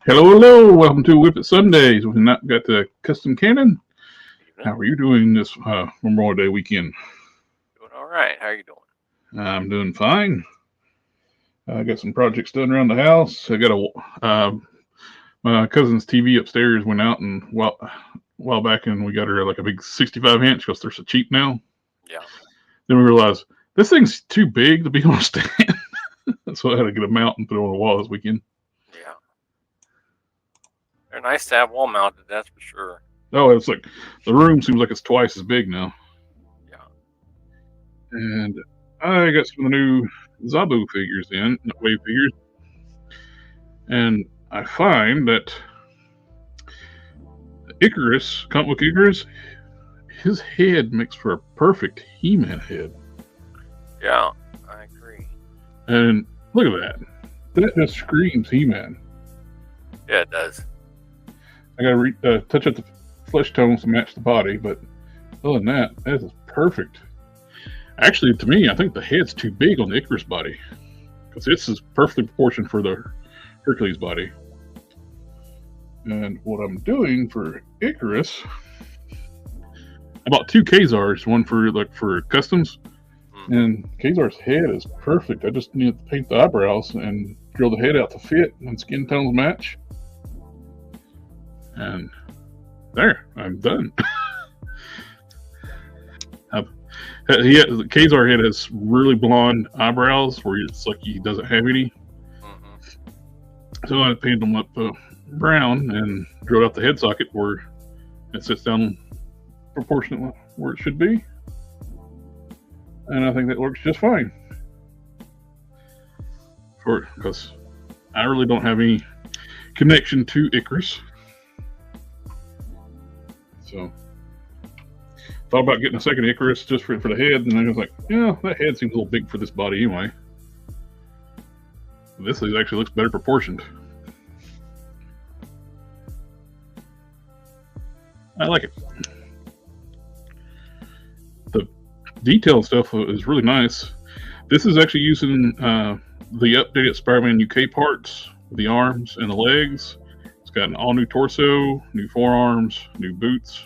Hello, hello. Welcome to WIP IT Sundays. We've not got the custom cannon. How are you doing this Memorial Day weekend? Doing all right. How are you doing? I'm doing fine. I got some projects done around the house. I got my cousin's TV upstairs went out and while back, and we got her like a big 65 inch because they're so cheap now. Yeah. Then we realized this thing's too big to be on a stand, so I had to get a mount and put it on the wall this weekend. Yeah. They're nice to have wall mounted, that's for sure. Oh, it's like the room seems like it's twice as big now. Yeah. And I got some of the new Zabu figures in, wave figures, and I find that Icarus, comic book Icarus, his head makes for a perfect He-Man head. Yeah, I agree. And look at that. That just screams He-Man. Yeah, it does. I gotta touch up the flesh tones to match the body, but other than that, that is perfect. Actually, to me, I think the head's too big on the Icarus body, because this is perfectly proportioned for the Hercules body. And what I'm doing for Icarus, I bought two Khazars, one for customs, and Khazar's head is perfect. I just need to paint the eyebrows and drill the head out to fit, and skin tones match. And there, I'm done. The Khazar head has really blonde eyebrows where it's like he doesn't have any. So I painted them up brown and drilled out the head socket where it sits down proportionately where it should be. And I think that works just fine. Because I really don't have any connection to Icarus. So thought about getting a second Icarus just for the head, and I was like, yeah, that head seems a little big for this body anyway. This actually looks better proportioned. I like it. The detail stuff is really nice. This is actually using the updated Spider-Man UK parts, the arms and the legs. It's got an all-new torso, new forearms, new boots.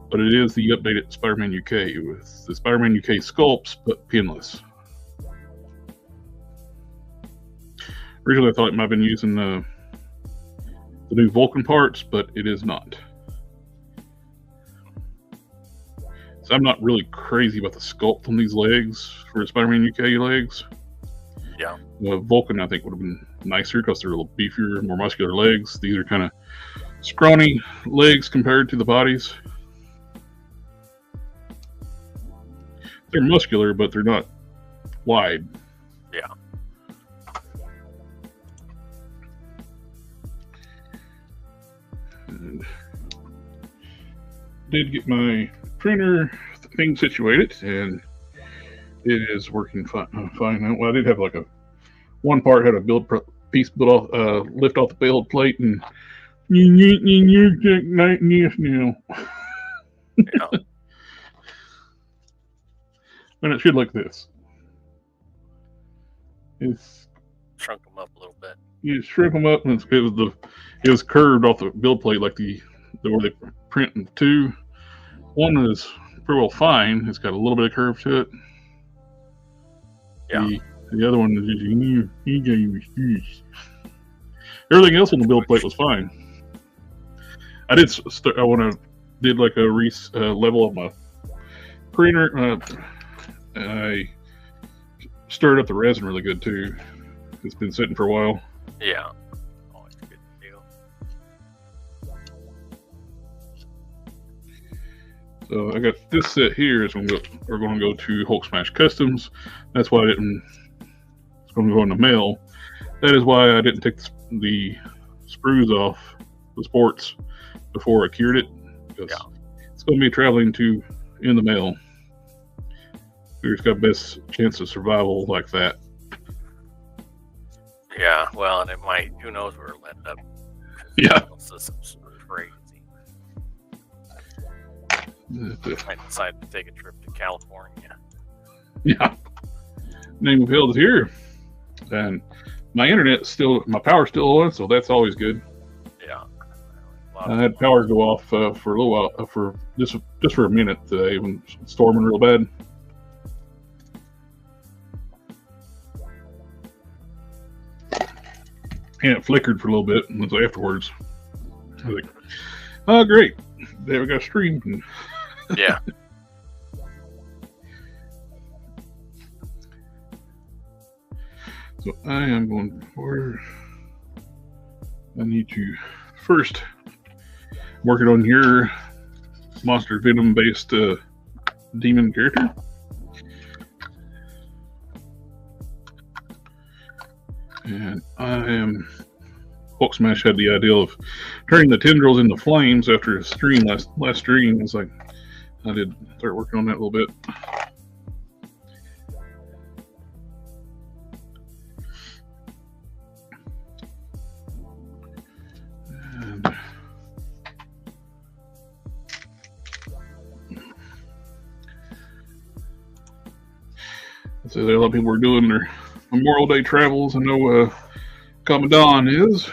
But it is the updated Spider-Man UK with the Spider-Man UK sculpts, but pinless. Originally, I thought it might have been using the new Vulcan parts, but it is not. So I'm not really crazy about the sculpt on these legs for the Spider-Man UK legs. Yeah. The Vulcan, I think, would have been nicer because they're a little beefier, more muscular legs. These are kind of scrawny legs compared to the bodies. They're muscular, but they're not wide. Yeah. And did get my printer thing situated, and it is working fine. Well, I did have like one part had a piece built off, lift off the build plate, and Yeah. And it should look this. It's shrunk them up a little bit. You shrink them up, and it was curved off the build plate like the where they print in two. One is pretty well fine. It's got a little bit of curve to it. Yeah. The other one is everything else on the build plate was fine. I did did like a level of my printer. I stirred up the resin really good too. It's been sitting for a while. Yeah. Always a good deal. So I got this set here. We're going to go to Hulk Smash Customs. That's why it's going to go in the mail. That is why I didn't take the sprues off the sports before I cured it. Because it's going to be traveling in the mail. It's got best chance of survival like that. Yeah, well, and it might, who knows where it'll end up. Yeah. Systems are crazy. Might decide to take a trip to California. Yeah. Name of Hill is here. And my power's still on, so that's always good. Yeah. I had power go off for a little while, for just for a minute today when it's storming real bad. And it flickered for a little bit, and afterwards, I was like, "Oh, great! There we got stream." Yeah. So I am going for. I need to first work it on your Monster Venom based demon character. And Hulk Smash had the idea of turning the tendrils into flames after a stream last stream. It's like I did start working on that a little bit. And so a lot of people are doing their Memorial Day travels. I know Commandant is.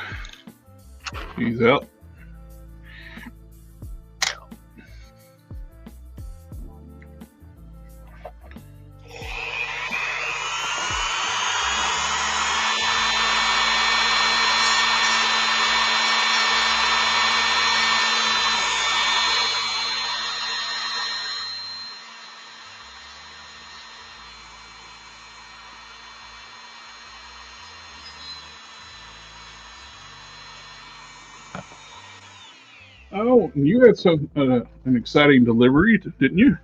He's out. Oh, you had an exciting delivery, didn't you?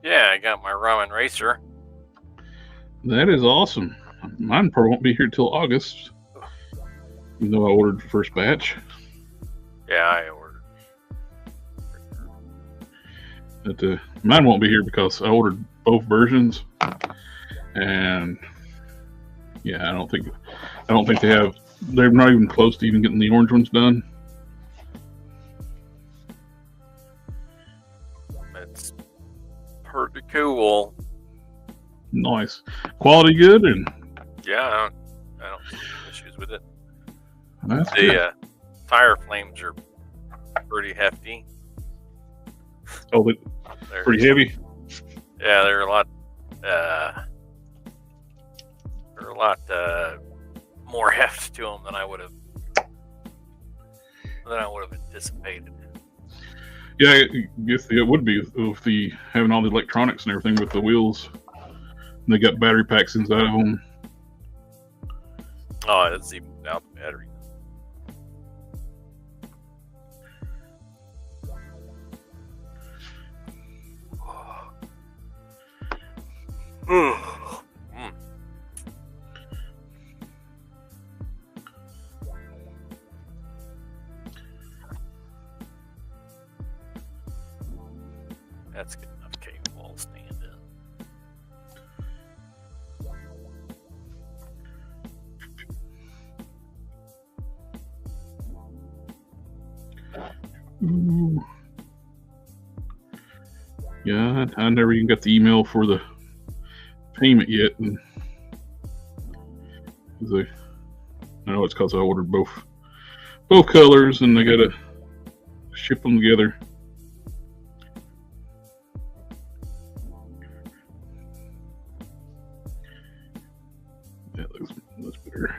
Yeah, I got my Ramen Racer. That is awesome. Mine probably won't be here till August, even though I ordered the first batch. Yeah, I ordered. But mine won't be here because I ordered both versions, and yeah, I don't think they have. They're not even close to even getting the orange ones done. It's pretty cool. Nice. Quality good, and yeah, I don't see any issues with it. That's good. Tire flames are pretty hefty. Oh, they're pretty heavy. Yeah, they're a lot. More heft to them than I would have anticipated. Yeah, I guess it would be with having all the electronics and everything with the wheels. And they got battery packs inside of them. Oh, it's even without the battery. That's good enough cave wall stand in. Ooh. Yeah, I never even got the email for the payment yet. And I know it's because I ordered both colors, and they gotta ship them together. That looks better.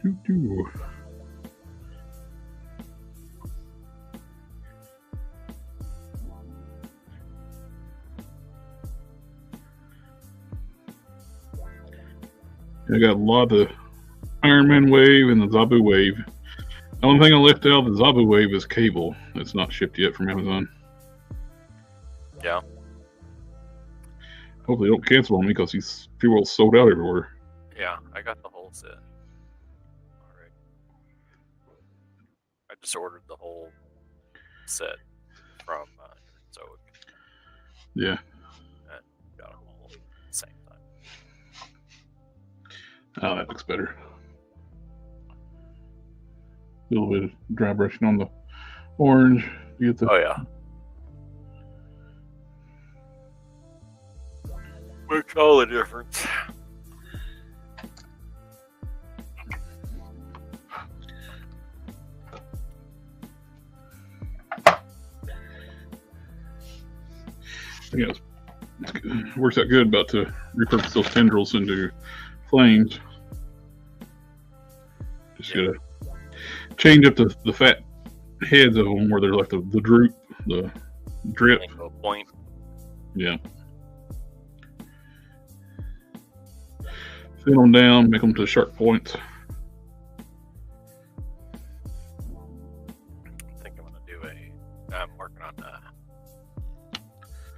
Doo-doo. I got a lot of the Iron Man wave and the Zabu wave. The only thing I left out of the Zabu wave is cable. It's not shipped yet from Amazon. Yeah. Hopefully they don't cancel on me because he's pretty well sold out everywhere. Yeah, I got the whole set. Alright. I just ordered the whole set from Zoic. Yeah. And got them all at the same time. Oh, that looks better. A little bit of dry brushing on the orange. You get the, Oh yeah. Makes all the difference. yeah, it works out good about to repurpose those tendrils into flames. Just gotta change up the fat heads of them where they're like the droop, the drip. Angle point. Yeah. Thin them down, make them to sharp points. I think I'm gonna do I'm working on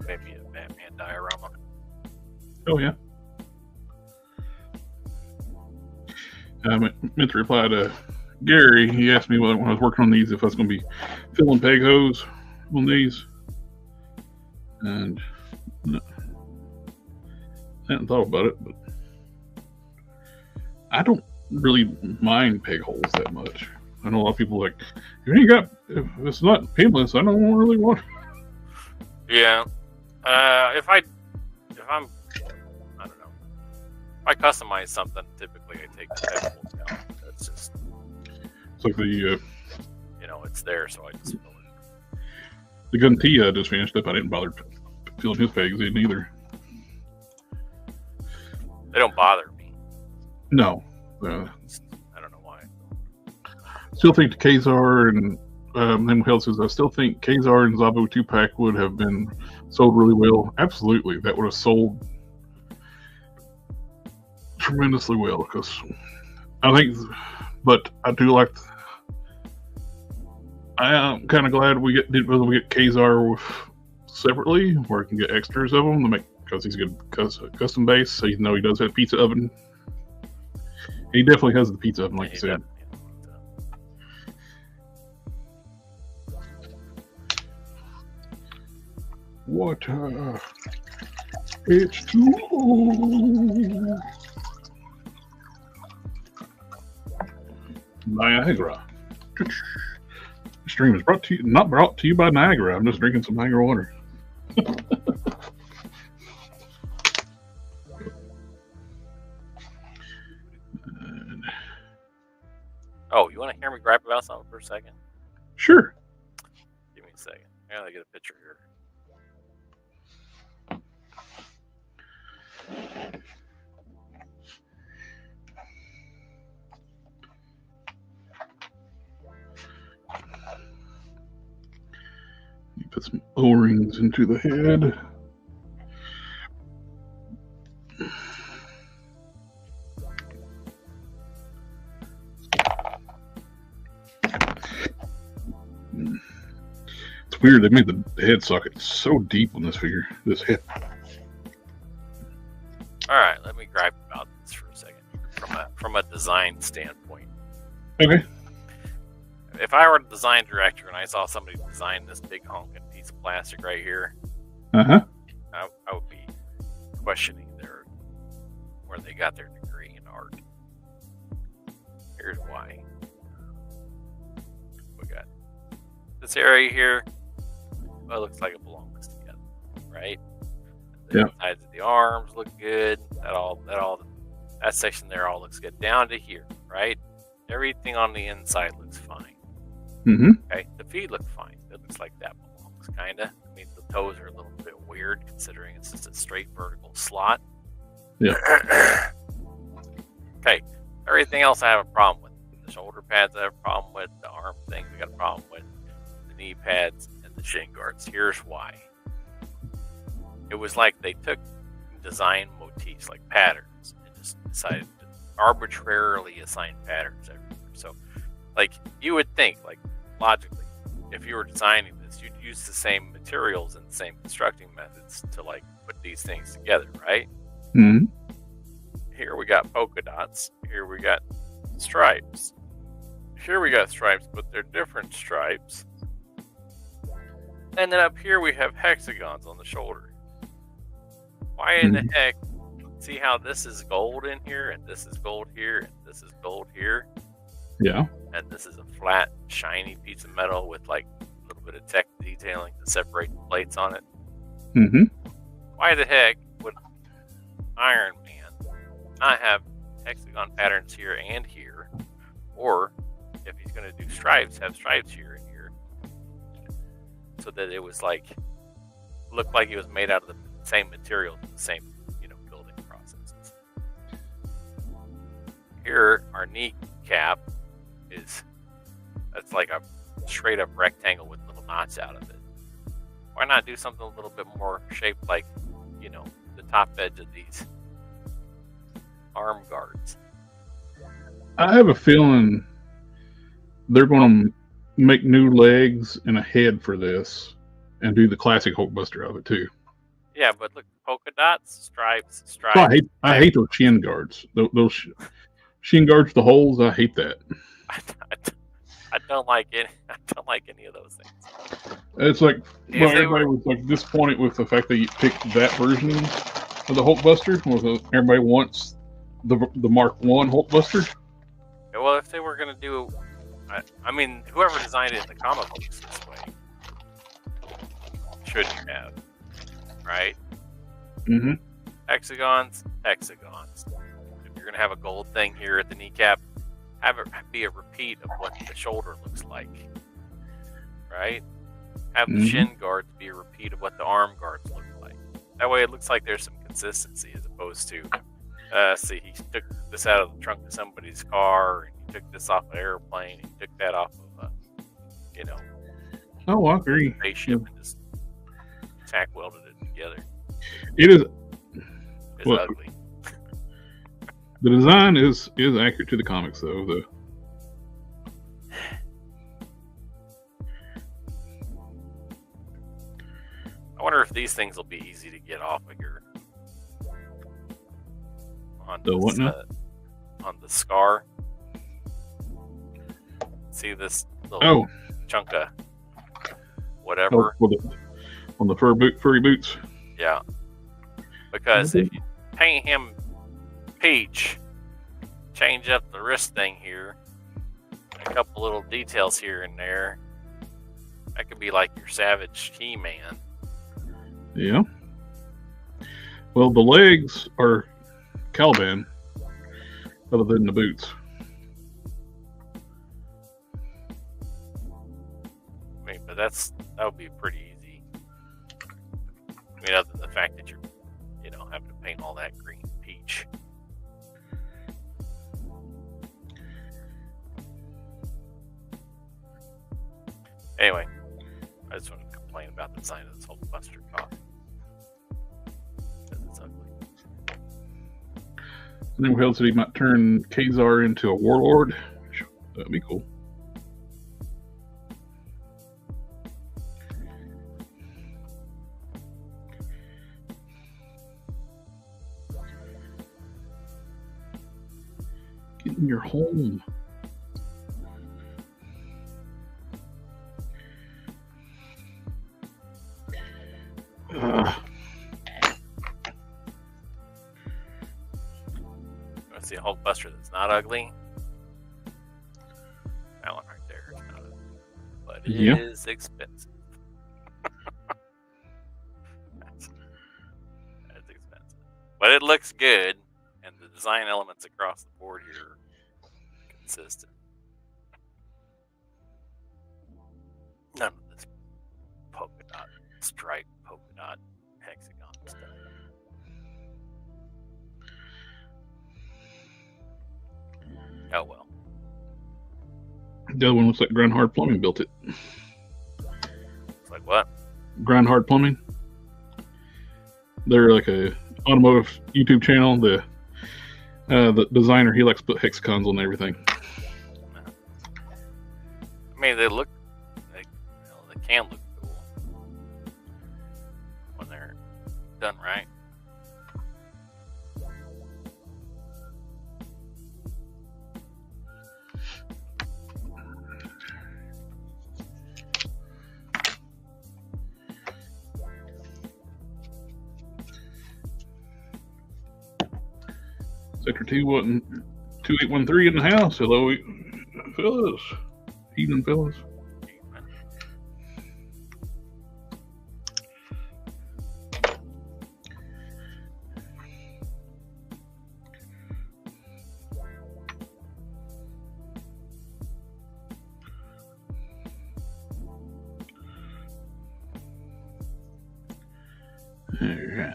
maybe a Batman diorama. Oh yeah. I meant to reply to Gary. He asked me when I was working on these if I was going to be filling peg hose on these, and no, I hadn't thought about it, but I don't really mind peg holes that much. I know a lot of people like, if it's not pinless, I don't really want. Yeah. If I'm, I don't know. If I customize something, typically I take the peg holes down. That's just. It's like the. It's there, so I just fill it. The Guntia I just finished up. I didn't bother filling his pegs in either. They don't bother me. No. I don't know why. Still think the Kazar and then what else is I still think Kazar and Zabo 2-pack would have been sold really well. Absolutely. That would have sold tremendously well because I think, but I do like. I am kind of glad we get Kazar separately, where I can get extras of them to make because he's a good custom base. So you know he does have a pizza oven. He definitely has the pizza oven, like you said. Water. H2O. Niagara. This stream is not brought to you by Niagara. I'm just drinking some Niagara water. Oh, you want to hear me gripe about something for a second? Sure. Give me a second. I gotta get a picture here. You put some O-rings into the head. It's weird. They made the head socket so deep on this figure. This head. All right, let me gripe about this for a second from a design standpoint. Okay. If I were a design director and I saw somebody design this big honking piece of plastic right here, I would be questioning where they got their degree in art. Here's why. We got this area here. Well, it looks like it belongs together, right? The sides of the arms look good. That section there all looks good down to here, right? Everything on the inside looks fine. Mm-hmm. Okay, the feet look fine. It looks like that belongs, kinda. I mean, the toes are a little bit weird considering it's just a straight vertical slot. Yeah. Okay, everything else I have a problem with. The shoulder pads I have a problem with. The arm things I got a problem with. The knee pads and the shin guards. Here's why. It was like they took design motifs, like patterns, and just decided to arbitrarily assign patterns everywhere. So, like, you would think, like, logically, if you were designing this, you'd use the same materials and the same constructing methods to, like, put these things together, right? Mm-hmm. Here we got polka dots. Here we got stripes. Here we got stripes, but they're different stripes. And then up here we have hexagons on the shoulder. Why in the heck? See how this is gold in here, and this is gold here, and this is gold here? Yeah. And this is a flat, shiny piece of metal with like a little bit of tech detailing to separate the plates on it. Mm-hmm. Why the heck would Iron Man not have hexagon patterns here and here? Or, if he's going to do stripes, have stripes here and here. So that it was like, looked like it was made out of the same material, the same, building processes. Here, our knee cap that's like a straight up rectangle with little knots out of it. Why not do something a little bit more shaped like, the top edge of these arm guards? I have a feeling they're going to make new legs and a head for this and do the classic Hulkbuster out of it too. Yeah, but look, polka dots, stripes. So I hate those shin guards. Those shin guards, the holes, I hate that. I don't like it. I don't like any of those things. It's like, everybody was like disappointed with the fact that you picked that version of the Hulkbuster. Everybody wants the Mark I Hulkbuster. Well, if they were going to do, I mean, whoever designed it in the comic books this way shouldn't have, right? Mm-hmm. Hexagons. If you're going to have a gold thing here at the kneecap, have it be a repeat of what the shoulder looks like, right? Have the shin guards be a repeat of what the arm guards look like. That way it looks like there's some consistency as opposed to, see, he took this out of the trunk of somebody's car, and he took this off an airplane, and he took that off of Oh, I agree. spaceship and just tack welded it together. It is. It's ugly. The design is accurate to the comics, though. I wonder if these things will be easy to get off of here. On the what now? On the scar. See this little chunk of whatever on the furry boots. Yeah, because if you paint him peach, change up the wrist thing here, a couple little details here and there, that could be like your Savage He-Man. Yeah. Well, the legs are Caliban, other than the boots. I mean, but that would be pretty easy. I mean, other than the fact that you're, having to paint all that green peach. Anyway, I just wanted to complain about the design of this whole Buster coffee. Because it's ugly. And then we held that he might turn Kazar into a warlord. That'd be cool. Get in your home. See a Hulk Buster that's not ugly. That one right there is not ugly, but it is expensive. that's expensive, but it looks good, and the design elements across the board here are consistent. None of this polka dot, stripe, polka dot, hexagon stuff. Oh well. The other one looks like Grindhard Plumbing built it. It's like what? Grindhard Plumbing. They're like a automotive YouTube channel. The designer, he likes to put hexagons on everything. I mean, they can look cool when they're done right. Sector 2813 in the house. Hello, fellas. Evening, fellas. All right.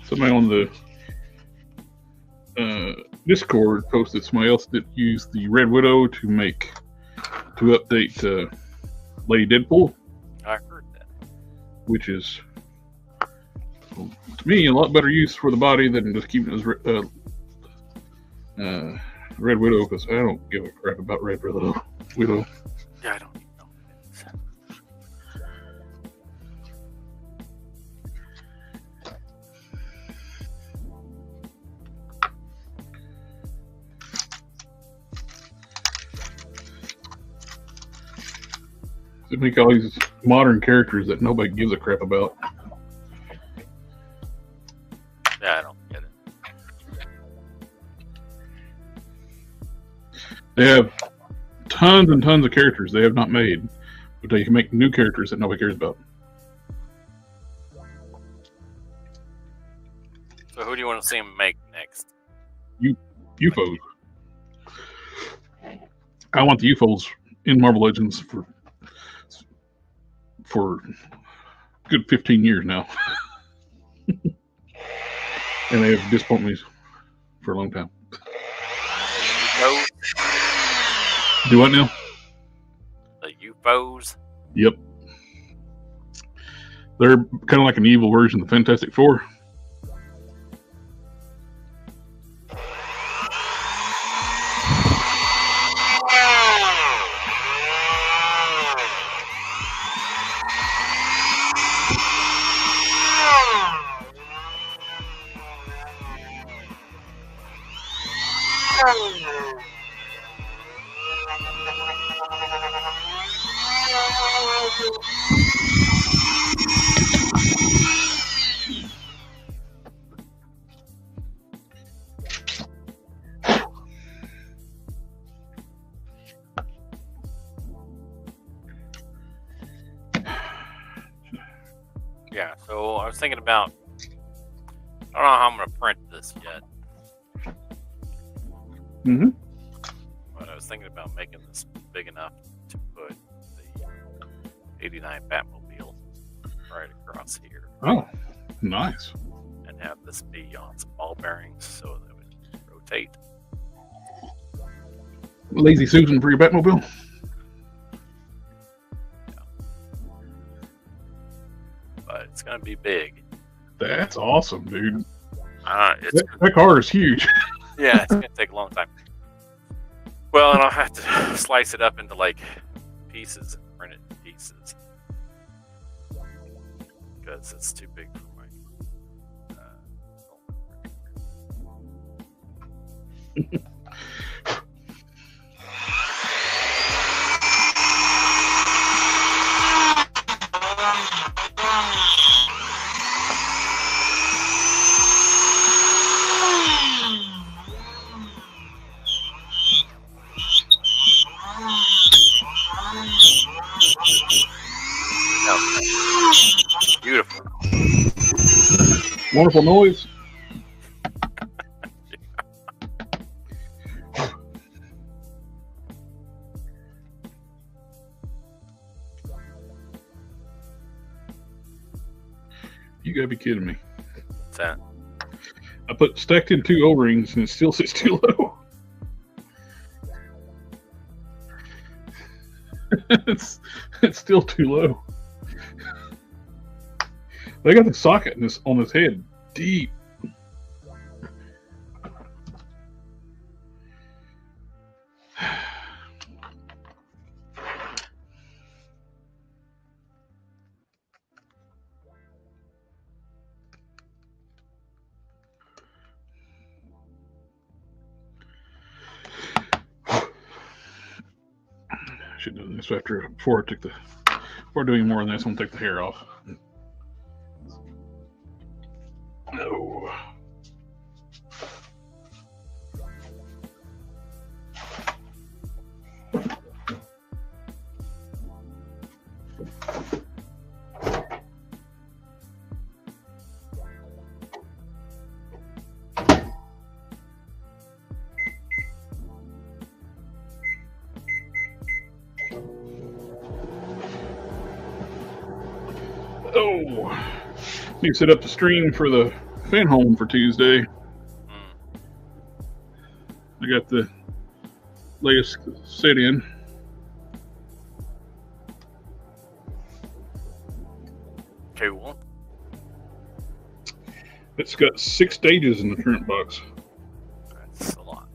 Somebody on the Discord posted somebody else that used the Red Widow to update Lady Deadpool. I heard that. Which is, to me, a lot better use for the body than just keeping it as Red Widow, because I don't give a crap about Red Widow. Yeah, I don't even know. They make all these modern characters that nobody gives a crap about. Yeah, I don't get it. They have tons and tons of characters they have not made, but they can make new characters that nobody cares about. So who do you want to see him make next? UFOs. I want the UFOs in Marvel Legends for a good 15 years now. And they have disappointed me for a long time. UFOs? Do what now? The UFOs? Yep. They're kind of like an evil version of the Fantastic Four. Yeah, so I was thinking about, I don't know how I'm going to print this yet. Mm-hmm. But I was thinking about making this big enough to put the 89 Batmobile right across here. Oh, nice. And have this be on some ball bearings so that it would rotate. Lazy Susan for your Batmobile? But it's going to be big. That's awesome, dude. That car is huge. Yeah, it's going to take a long time. Well, and I'll have to slice it up into like pieces and print it in pieces. Because it's too big for my... Beautiful. Wonderful noise. You gotta be kidding me. What's that? I stacked in 2 O-rings and it still sits too low. it's still too low. They got the socket on this head deep. Should have done this before doing more than this. I'm gonna take the hair off. No. Oh, need to set up the stream for the fan home for Tuesday. I got the latest set in. Cool. It's got 6 stages in the current box. That's a lot.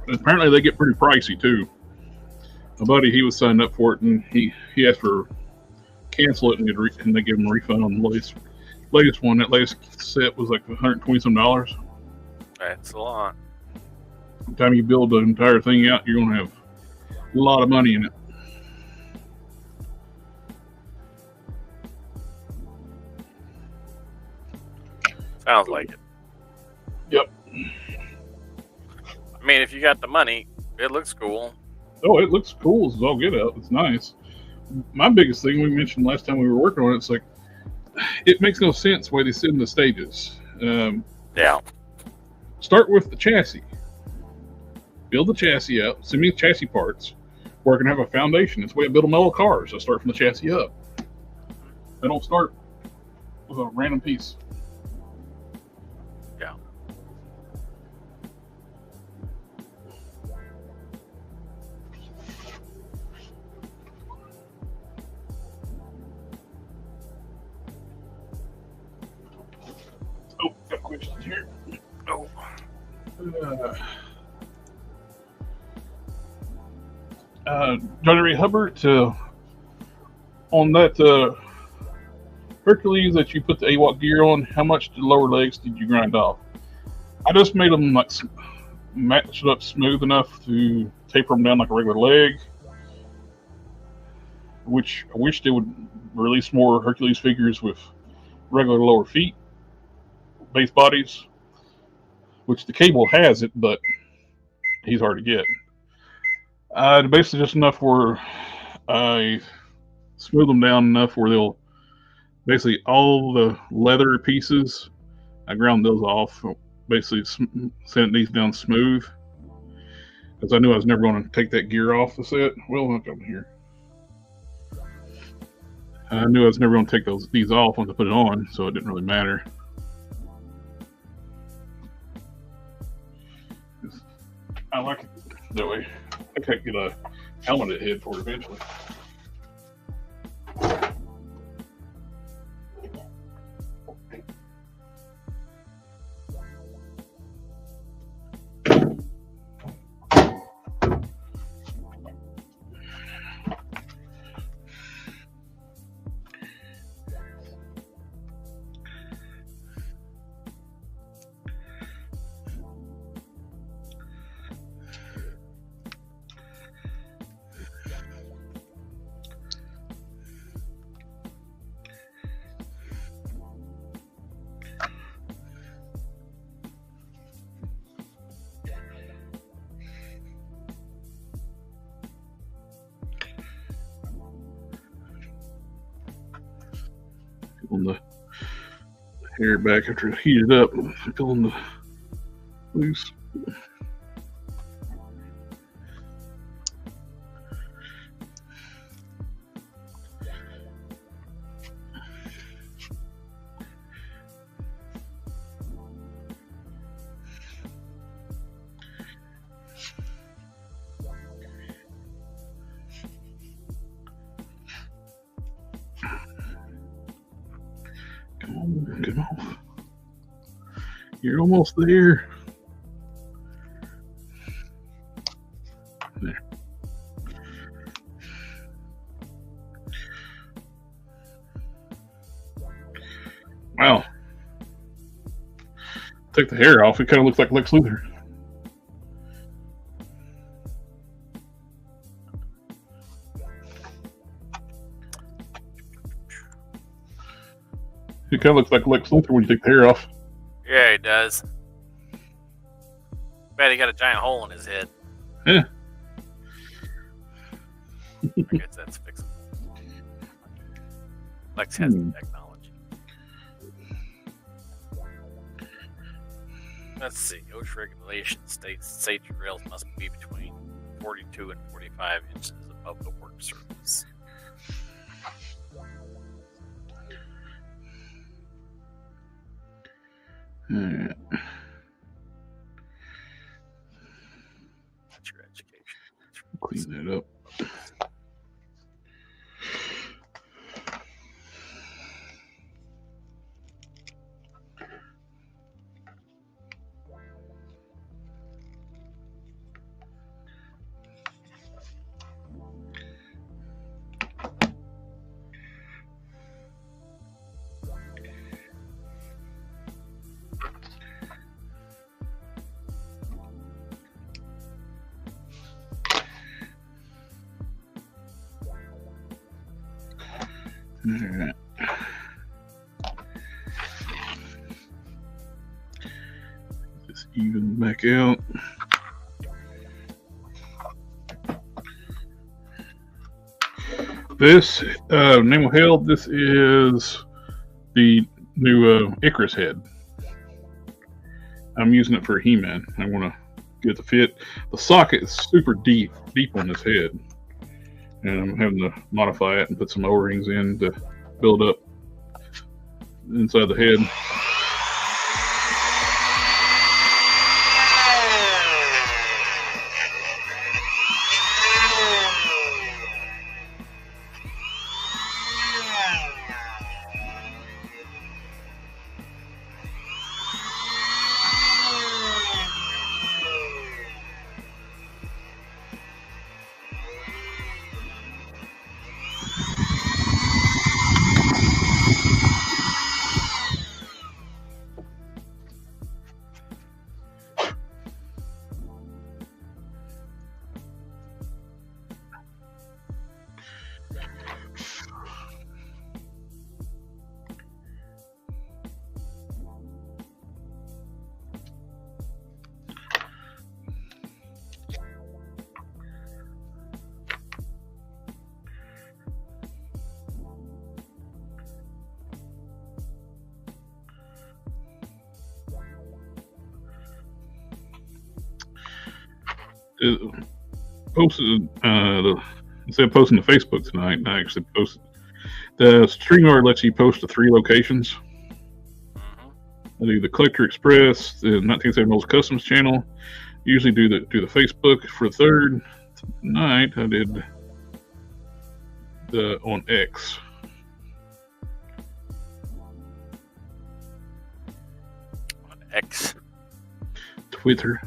Apparently they get pretty pricey too. My buddy, he was signed up for it, and he asked for cancel it, and they give him a refund on the latest one. That latest set was like $120 some. That's a lot. By the time you build the entire thing out, you're gonna have a lot of money in it. Sounds like it. Yep. I mean, if you got the money, it looks cool. Oh, it looks cool as all get out. It's nice. My biggest thing we mentioned last time we were working on it, it's like it makes no sense why they sit in the stages. Yeah. Start with the chassis. Build the chassis up. Send me the chassis parts. Where I can have a foundation. It's the way I build metal cars. I start from the chassis up. I don't start with a random piece. Yeah. Oh, got questions here. Oh. Johnny Ray Hubbard, on that Hercules that you put the AWOC gear on, how much the lower legs did you grind off? I just made them like match it up smooth enough to taper them down like a regular leg, which I wish they would release more Hercules figures with regular lower feet, base bodies, which the Cable has it, but he's hard to get. Basically just enough where I smooth them down enough where they'll basically all the leather pieces, I ground those off, basically sent these down smooth, because I knew I was never going to take that gear off the set. Well, look over here. I knew I was never going to take these off once I put it on, so it didn't really matter. I like it that way. I could get a helmeted head for it eventually. On the hair back after it's heated up, pulling the loose. Come on. You're almost there. There. Wow. Take the hair off. It kind of looks like Lex Luthor. It kind of looks like Lex Luthor when you take the hair off. Yeah, he does. Bet he got a giant hole in his head. Yeah. I guess that's fixable. Lex has the technology. Let's see. OSHA regulation states safety rails must be between 42 and 45 inches above the work surface. Alright. That's your education. Clean that up. Alright. Just even back out. This, name of hell, this is the new Icarus head. I'm using it for He-Man. I want to get the fit. The socket is super deep on this head. And I'm having to modify it and put some O-rings in to build up inside the head. Posted instead of posting to Facebook tonight, I actually posted the StreamYard lets you post to 3 locations. I do the Collector Express, the 1970 Olds Customs channel. Usually do the Facebook for the 3rd. Tonight I did the on X. On X. Twitter.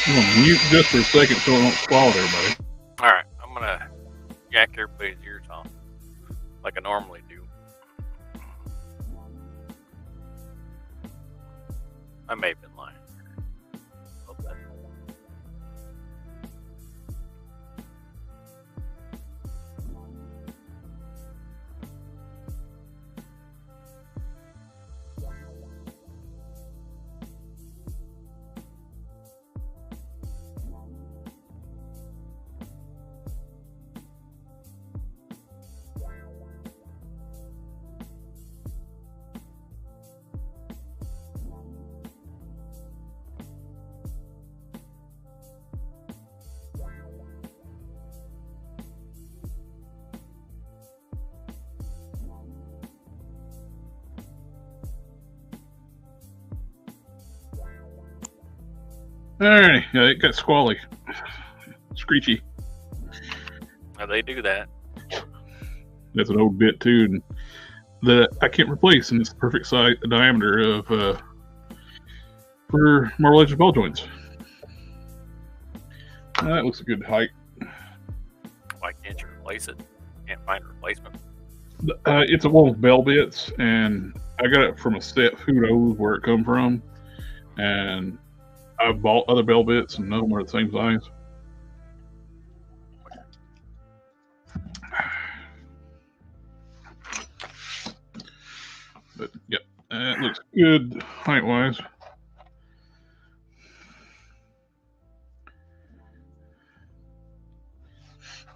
I'm gonna mute just for a second so I don't swallow everybody. Alright, I'm gonna jack everybody's ears off like I normally do. I may have been lying. Alrighty, yeah, it got squally, screechy. Now they do that. That's an old bit too, and that I can't replace, and it's the perfect size diameter of for Marble Legends ball joints. That looks a good height. Why can't you replace it? Can't find a replacement. It's one with bell bits, and I got it from a set. Who knows where it come from? And I bought other bell bits, and none of them are the same size. But yep, it looks good height wise.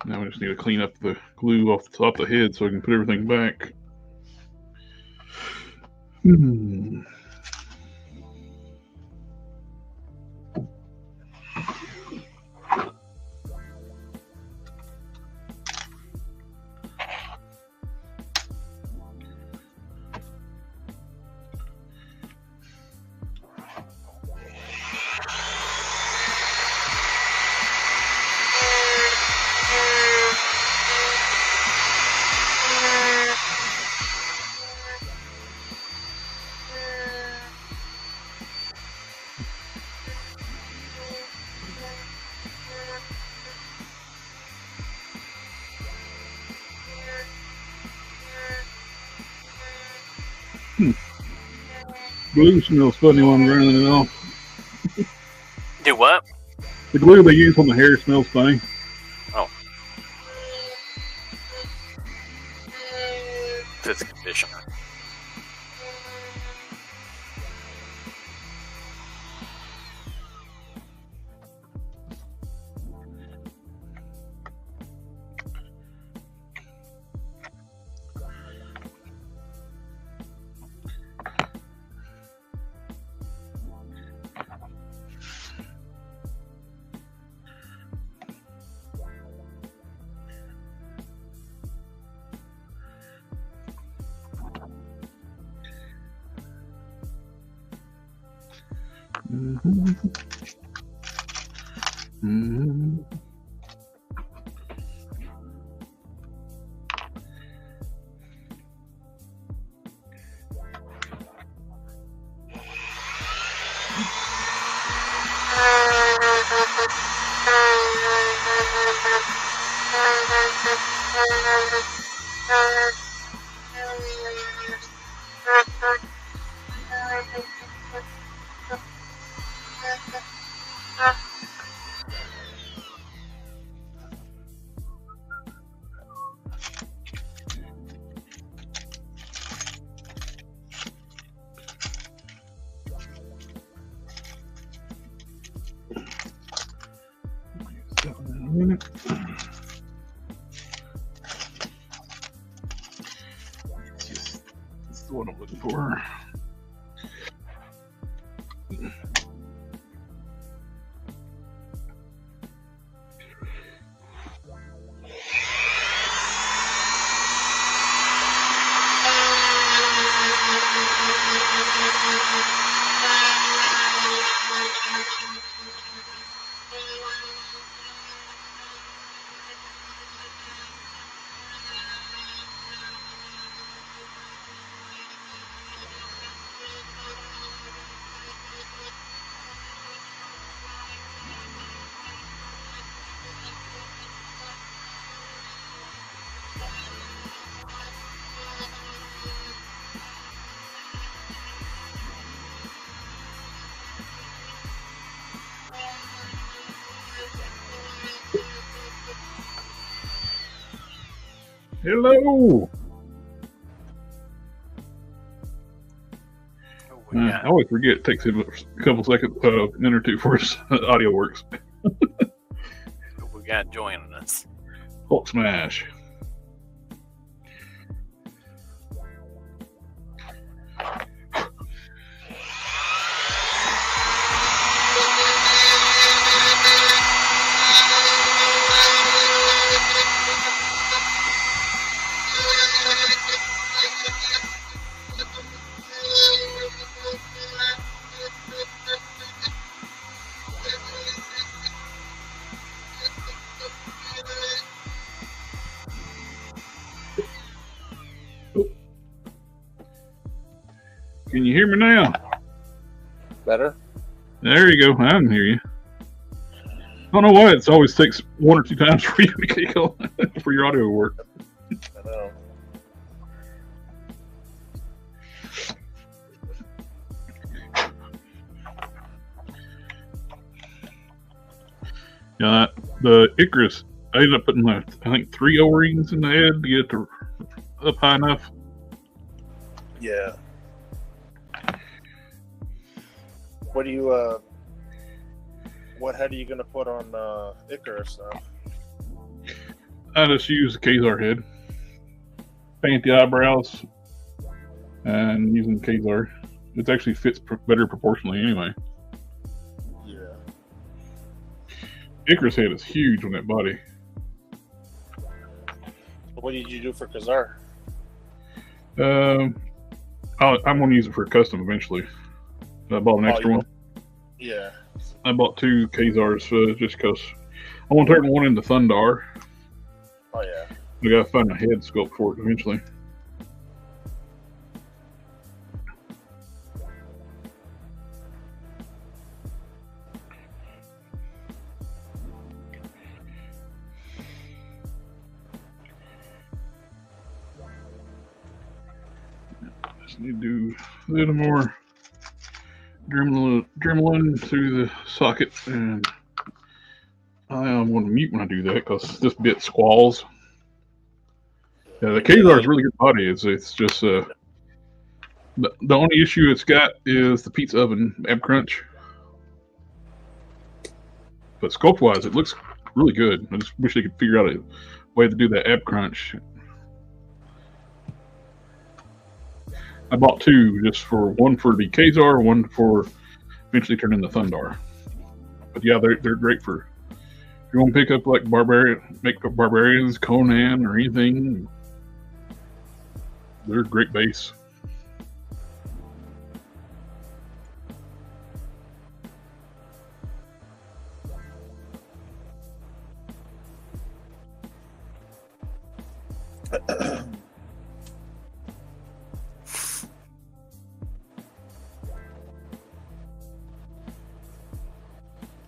Now we just need to clean up the glue off the top of the head so I can put everything back. Glue smells funny when I'm running it off. Do what? The glue they use on the hair smells funny. Oh. It's conditioner. That's the one I'm looking for. Hello. I always forget. It takes him a couple seconds, a minute or two before his audio works. We got joining us. Hulk smash. Can you hear me now? Better? There you go. I can hear you. I don't know why it always takes 1 or 2 times for you to get going for your audio to work. I know. Yeah, the Icarus, I ended up putting like, I think 3 O-rings in the head to get it to up high enough. Yeah. What do you what head are you gonna put on Icarus now? I just use the Kazar head, paint the eyebrows, and using Kazar. It actually fits better proportionally anyway. Yeah. Icarus head is huge on that body. What did you do for Kazar? I'm going to use it for a custom eventually. I bought an extra one. Yeah. I bought 2 Kazars just because I want to turn one into Thundar. Oh yeah. I got to find a head sculpt for it eventually. Just need to do a little more dremeling through the socket, and I am going to mute when I do that because this bit squalls. Yeah, the Kazar is really good body. It's just the only issue it's got is the pizza oven ab crunch. But sculpt wise, it looks really good. I just wish they could figure out a way to do that ab crunch. I bought 2 just for one for the Kazar, one for eventually turn into Thundar. But yeah, they're great for if you want to pick up like barbarians, Conan, or anything. They're a great base.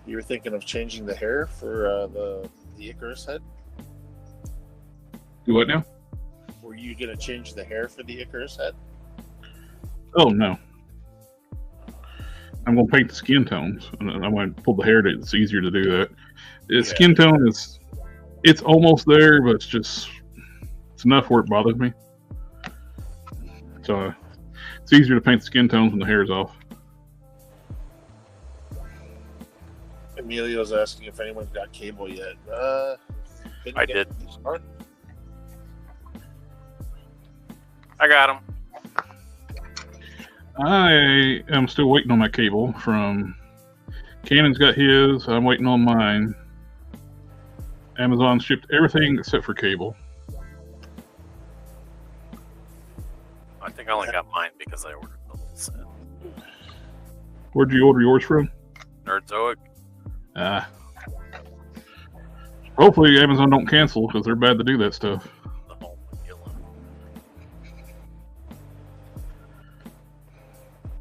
You were thinking of changing the hair for the Icarus head? Do what now? Were you gonna change the hair for the Icarus head? Oh no. I'm going to paint the skin tones. I'm going to pull the hair. It's easier to do that. The skin tone it's almost there, but it's enough where it bothers me. So it's easier to paint the skin tones when the hair is off. Emilio's asking if anyone's got cable yet. I did. I got him. I am still waiting on my cable from Canon's got his. I'm waiting on mine. Amazon shipped everything except for cable. I think I only got mine because I ordered the whole set. Where'd you order yours from? Nerdzoic. Hopefully Amazon don't cancel because they're bad to do that stuff. The home yellow.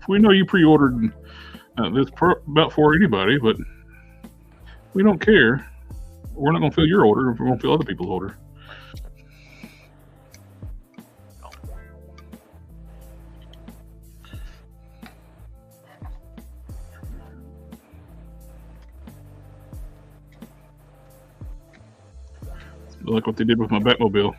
We know you pre-ordered this about for anybody, but we don't care. We're not going to fill your order if we're going to fill other people's order. Like what they did with my Batmobile.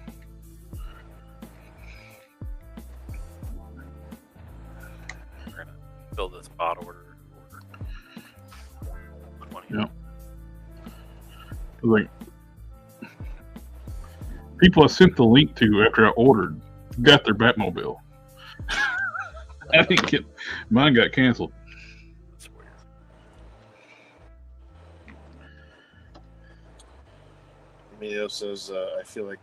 We're gonna fill this bot order. 20. Yeah. Like people I sent the link to after I ordered got their Batmobile. I didn't get mine. Got canceled. That's weird. Emilio says, I feel like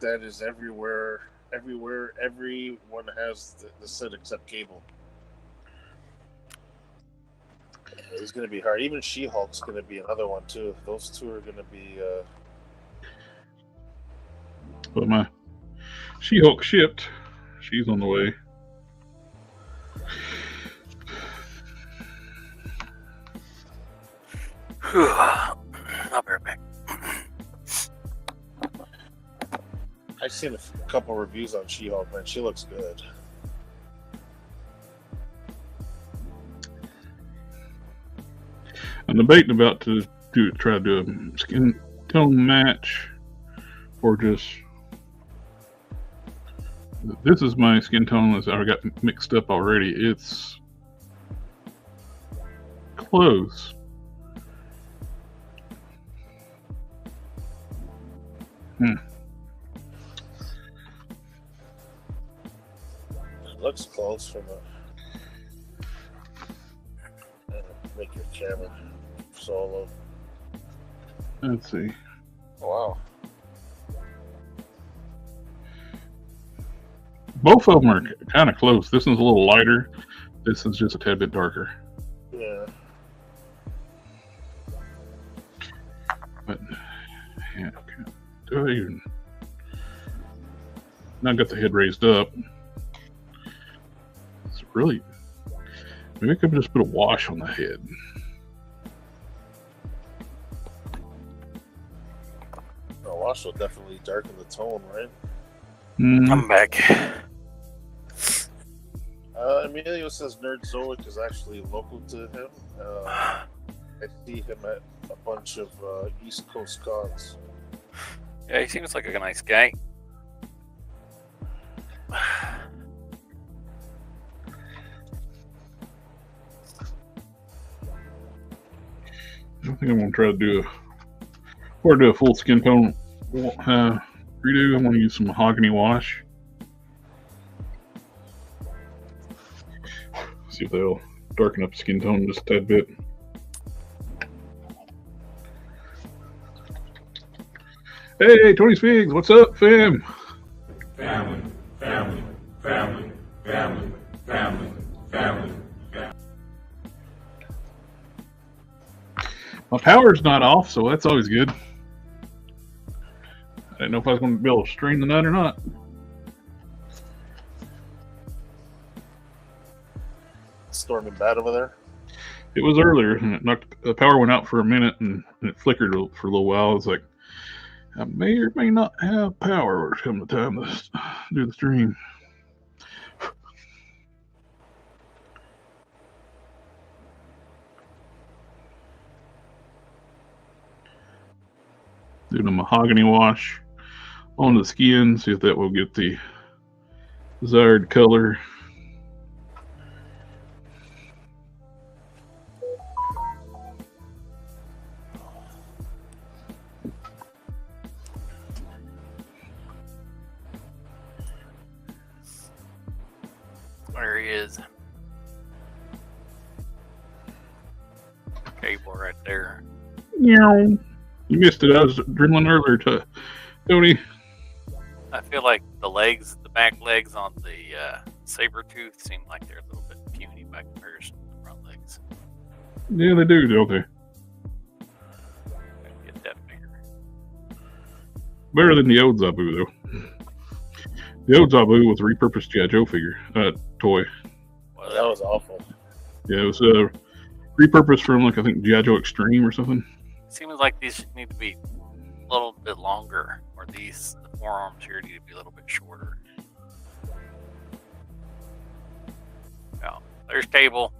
that is everywhere. Everyone has the set except cable. It's going to be hard. Even She-Hulk's going to be another one too. Those two are going to be. But my She-Hulk shipped. she's on the way. I'll be right back. I've seen a couple reviews on She-Hulk, man. She looks good. I'm debating about to try to do a skin tone match, or just this is my skin tone that I got mixed up already. It's close. It looks close from a. Make your camera solo. Let's see. Oh, wow. Both of them are kind of close. This one's a little lighter. This is just a tad bit darker. Yeah. But yeah, do I even? Now I got the head raised up. It's really. Maybe I could just put a wash on the head. A wash will definitely darken the tone, right? I'm back. Emilio says Nerdzoic is actually local to him. I see him at a bunch of East Coast cons. Yeah, he seems like a nice guy. I think I'm gonna try to do a full skin tone redo. I'm gonna use some mahogany wash. See if that'll darken up skin tone just a tad bit. Hey, Tony Figs, what's up, fam? Family, family, family, family, family, family. My power's not off, so that's always good. I didn't know if I was going to be able to strain the nut or not. Storming bad over there. It was earlier, and the power went out for a minute, and it flickered for a little while. It's like, I may or may not have power come the time to do the stream. Doing a mahogany wash on the skin, see if that will get the desired color. There he is. Cable right there. You missed it. I was drilling earlier, Tony. I feel like the legs, the back legs on the saber tooth seem like they're a little bit puny by comparison to the front legs. Yeah, they do, don't they? Get that bigger. Better than the old Zabu, though. The old Zabu was a repurposed G.I. Joe figure, toy. Well, That was awful. Yeah, it was repurposed from, like, I think G.I. Joe Extreme or something. seems like these need to be a little bit longer, or the forearms here need to be a little bit shorter. Yeah, there's Cable.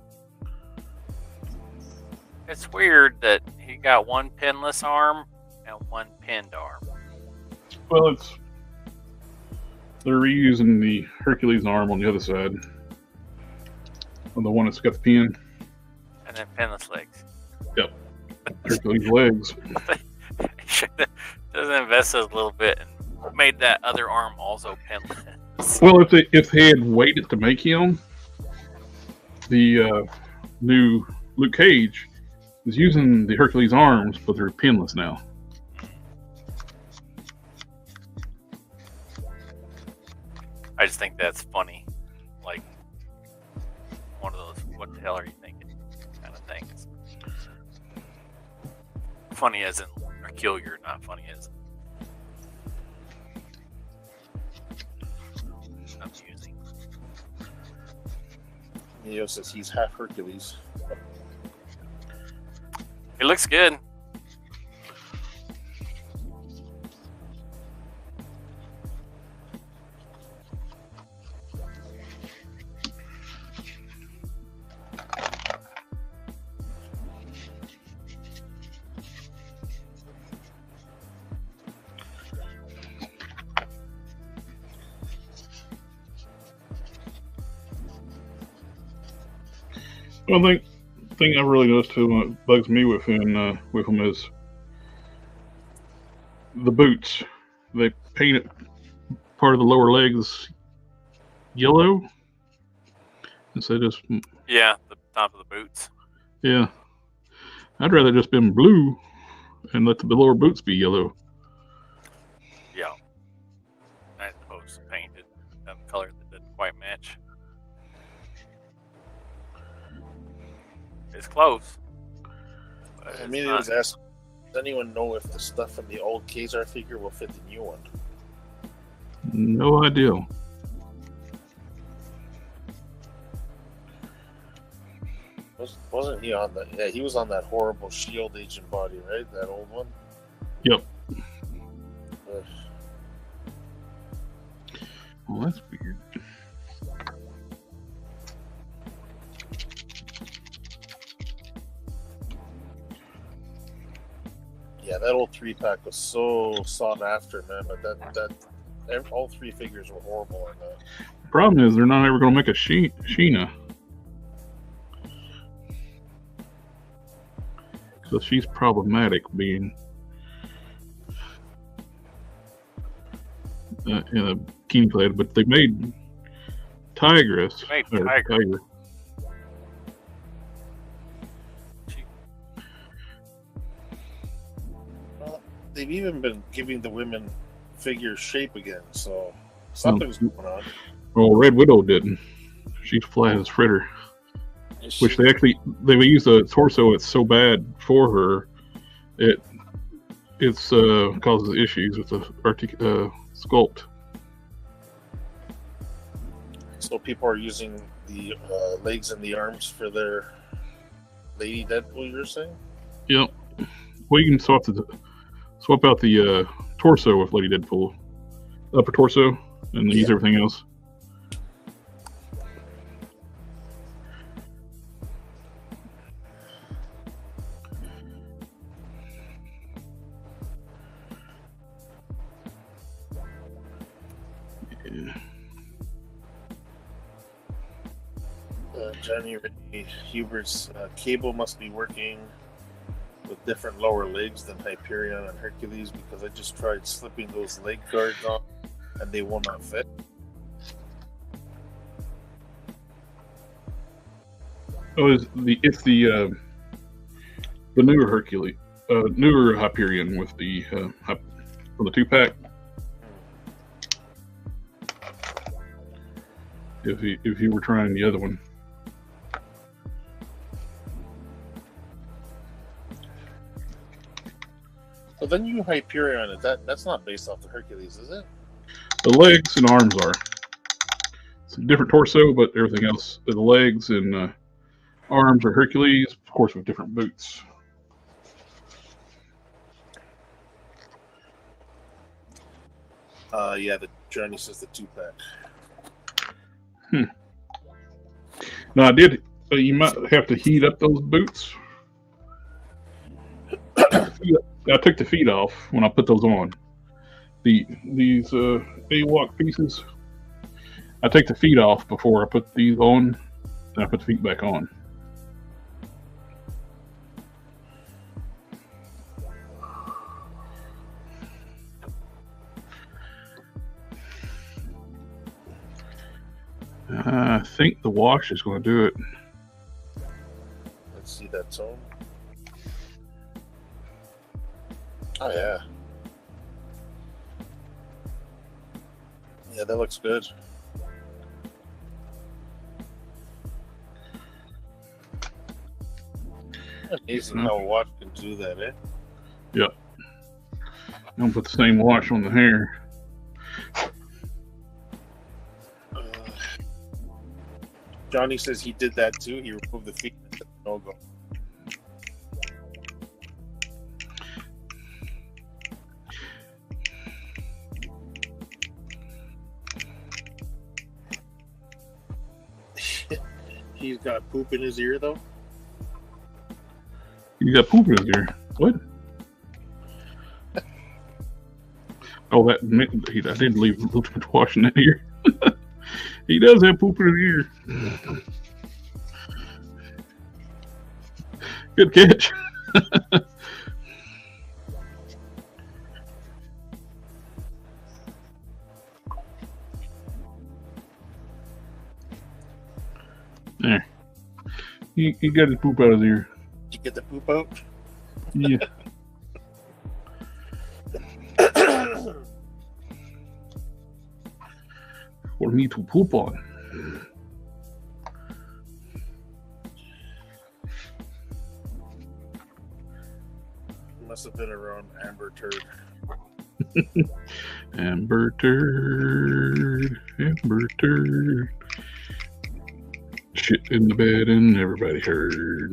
It's weird that he got one pinless arm and one pinned arm. Well, they're reusing the Hercules arm on the other side. On the one that's got the pin. And then pinless legs. Yep. Hercules legs. Should have invested a little bit and made that other arm also pinless. Well, if they had waited to make him, the new Luke Cage is using the Hercules arms, but they're pinless now. I just think that's funny. Like, one of those, what the hell are you thinking kind of things. Funny as in, or peculiar, not funny as in amusing. Neo says he's half Hercules. It looks good. Well, I think the thing I really noticed too, what bugs me with them is the boots. They painted part of the lower legs yellow instead of just Yeah, the top of the boots. yeah. I'd rather just been blue and let the lower boots be yellow. Yeah. As opposed to painted color that didn't quite match. It's close. I mean, it was asked, does anyone know if the stuff from the old Kazar figure will fit the new one? No idea. Wasn't he on that? Yeah, he was on that horrible Shield agent body, right? That old one? Yep. Ugh. Well, that's weird. Yeah, that old 3-pack was so sought after, man. But all 3 figures were horrible on that. The problem is they're not ever going to make a Sheena. So she's problematic being in a bikini clad, but they made Tigress. Tiger. Well, they've even been giving the women figure shape again, so something's going on. Well, Red Widow didn't. She's flat as fritter. Which they use a torso. It's so bad for her, it's causes issues with the sculpt. So people are using the legs and the arms for their Lady Deadpool. You're saying? Yep. Well, you can swap out the torso with Lady Deadpool, upper torso, and use everything else. Johnny Hubert's cable must be working with different lower legs than Hyperion and Hercules, because I just tried slipping those leg guards on and they will not fit. Oh, it's the newer Hercules, newer Hyperion with the from the 2-pack. If you were trying the other one. So then you Hyperion, that's not based off the Hercules, is it? The legs and arms are. It's a different torso, but everything else, the legs and arms are Hercules, of course, with different boots. Yeah, the Johnny says the 2-pack. No, I did. You might have to heat up those boots. I took the feet off when I put those on. These A-walk pieces. I take the feet off before I put these on, and I put the feet back on. I think the wash is going to do it. Let's see that tone. Oh, yeah. Yeah, that looks good. Amazing how a watch can do that, eh? Yep. Don't put the same wash on the hair. Johnny says he did that too. He removed the feet and said no go. He's got poop in his ear though. You got poop in his ear. What? Oh, I didn't leave a little too much wash in that ear. He does have poop in his ear. Good catch. There. He got his poop out of his ear. Did you get the poop out? Yeah. For me to poop on. Must have been around Amber Turd. Amber Turd. Amber Turd. Shit in the bed and everybody heard.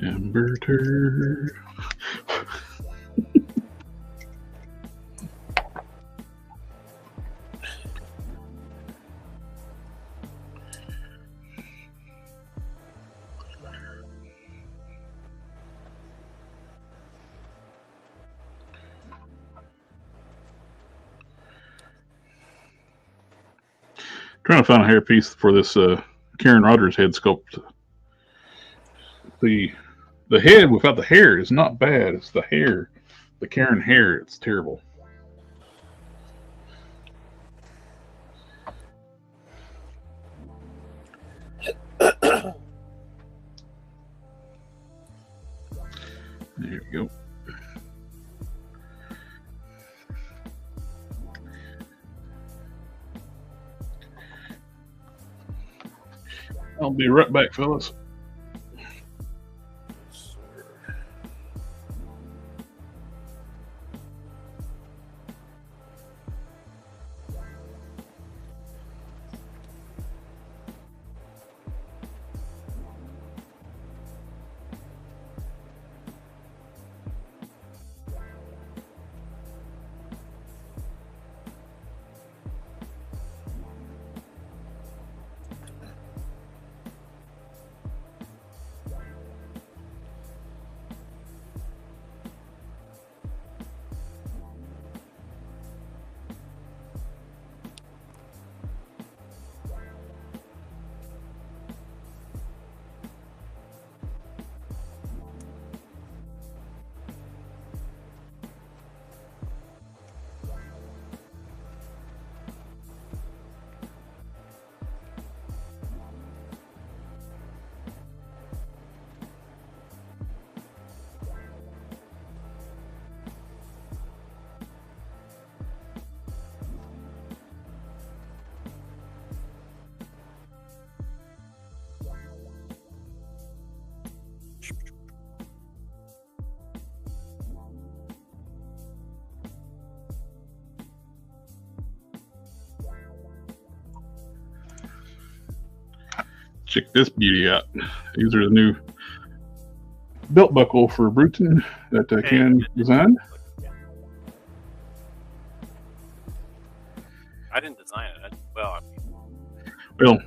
Amber Turd. Trying to find a hairpiece for this Karen Rogers head sculpt. The head without the hair is not bad. It's the hair, the Karen hair. It's terrible. There we go. I'll be right back, fellas. Check this beauty out. These are the new belt buckle for Bruton that Ken designed. I didn't design it.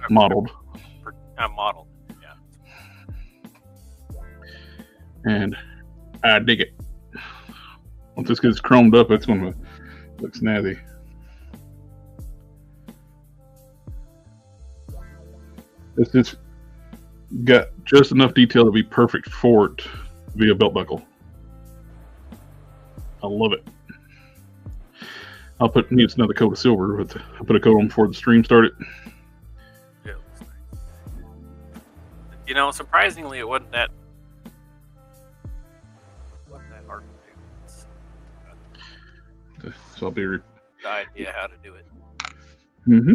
Modeled. I modeled it, yeah. And I dig it. Once this gets chromed up, it's going to look snazzy. It's got just enough detail to be perfect for it to be a belt buckle. I love it. Needs another coat of silver, but I put a coat on before the stream started. Yeah, it looks nice. Surprisingly, it wasn't that hard to do. So I'll be The idea how to do it. Mm-hmm.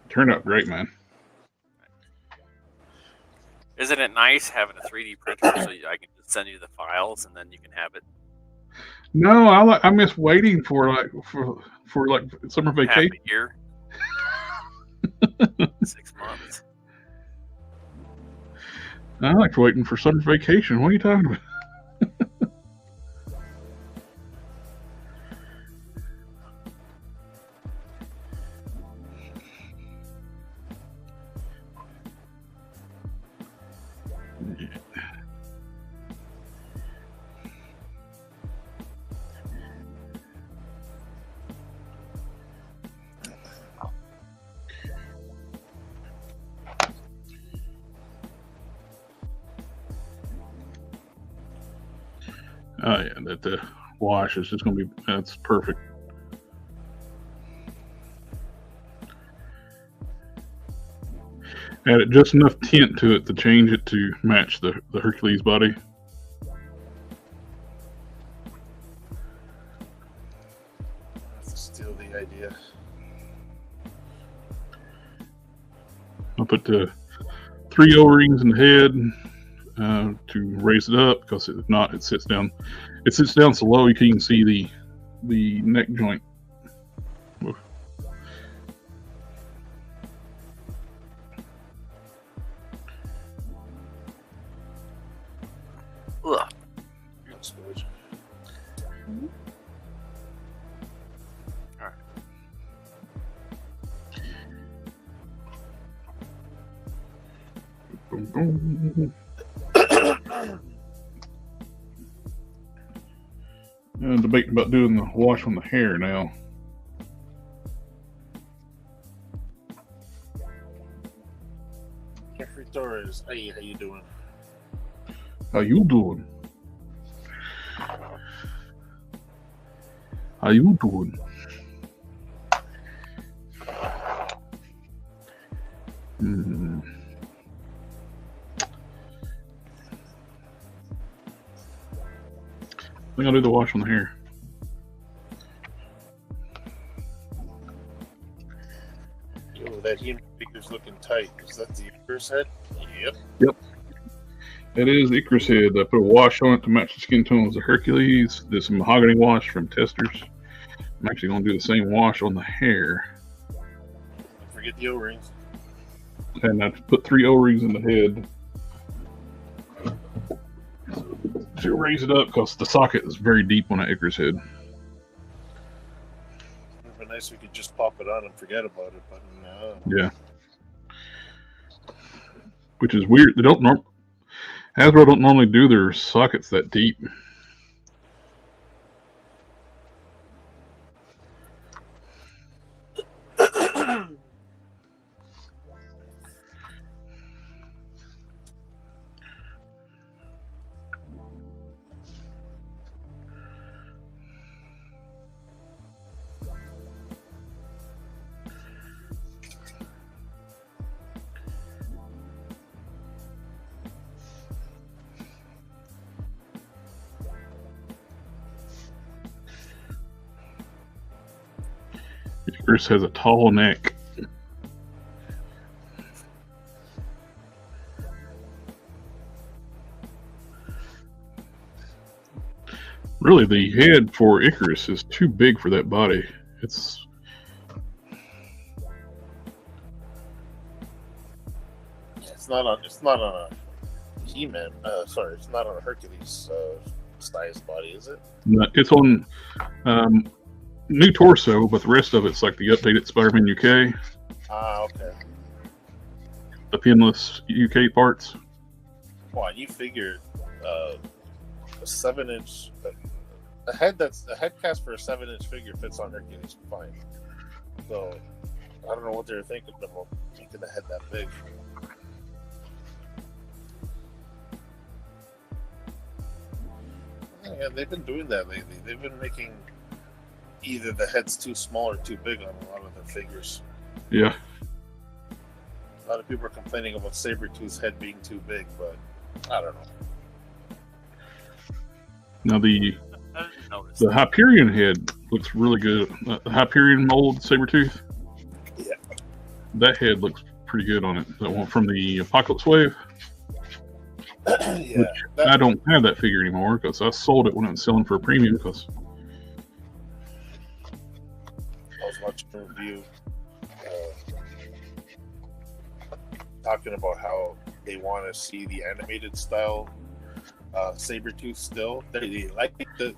Turned out great, man. Isn't it nice having a 3D printer so I can just send you the files, and then you can have it No, I miss waiting for like summer half vacation. a year, 6 months. I like waiting for summer vacation. What are you talking about? Oh yeah, that the wash is just going to be, that's perfect. Added just enough tint to it to change it to match the Hercules body. That's still the idea. I'll put the 3 O-rings in the head to raise it up, because if not, it sits down. It sits down so low you can't even see the neck joint. Oof. Ugh. That's good. All right. Boom, boom. I'm debating about doing the wash on the hair now. Jeffrey Torres, hey, how you doing? How you doing? How you doing? Hmm. I think I'll do the wash on the hair. Yo, that human figure's looking tight. Is that the Icarus head? Yep. Yep. That is Icarus head. I put a wash on it to match the skin tones of Hercules. Did some mahogany wash from Testers. I'm actually going to do the same wash on the hair. Don't forget the O-rings. And I put 3 O-rings in the head to raise it up, because the socket is very deep on that Icarus head. It would be nice if we could just pop it on and forget about it, but no. Yeah. Which is weird. They don't Hasbro don't normally do their sockets that deep. Icarus has a tall neck. Really, the head for Icarus is too big for that body. It's not on a He-Man. Sorry, it's not on a Hercules size body, is it? it's on new torso, but the rest of it's like the updated Spider-Man UK, Ah, okay. the pinless UK parts. Well, you figured a 7-inch a head cast for a 7-inch figure fits on Hercules fine. So I don't know what they were thinking about making the head that big. Yeah, they've been doing that lately. They've been making either the head's too small or too big on a lot of their figures. Yeah. A lot of people are complaining about Sabretooth's head being too big, but I don't know. Now the I didn't notice. The Hyperion head looks really good. The Hyperion mold Sabretooth. Yeah. That head looks pretty good on it. That one from the Apocalypse Wave. Yeah, I don't have that figure anymore because I sold it when it was selling for a premium. Because I was watching a review talking about how they want to see the animated style Sabretooth still. They like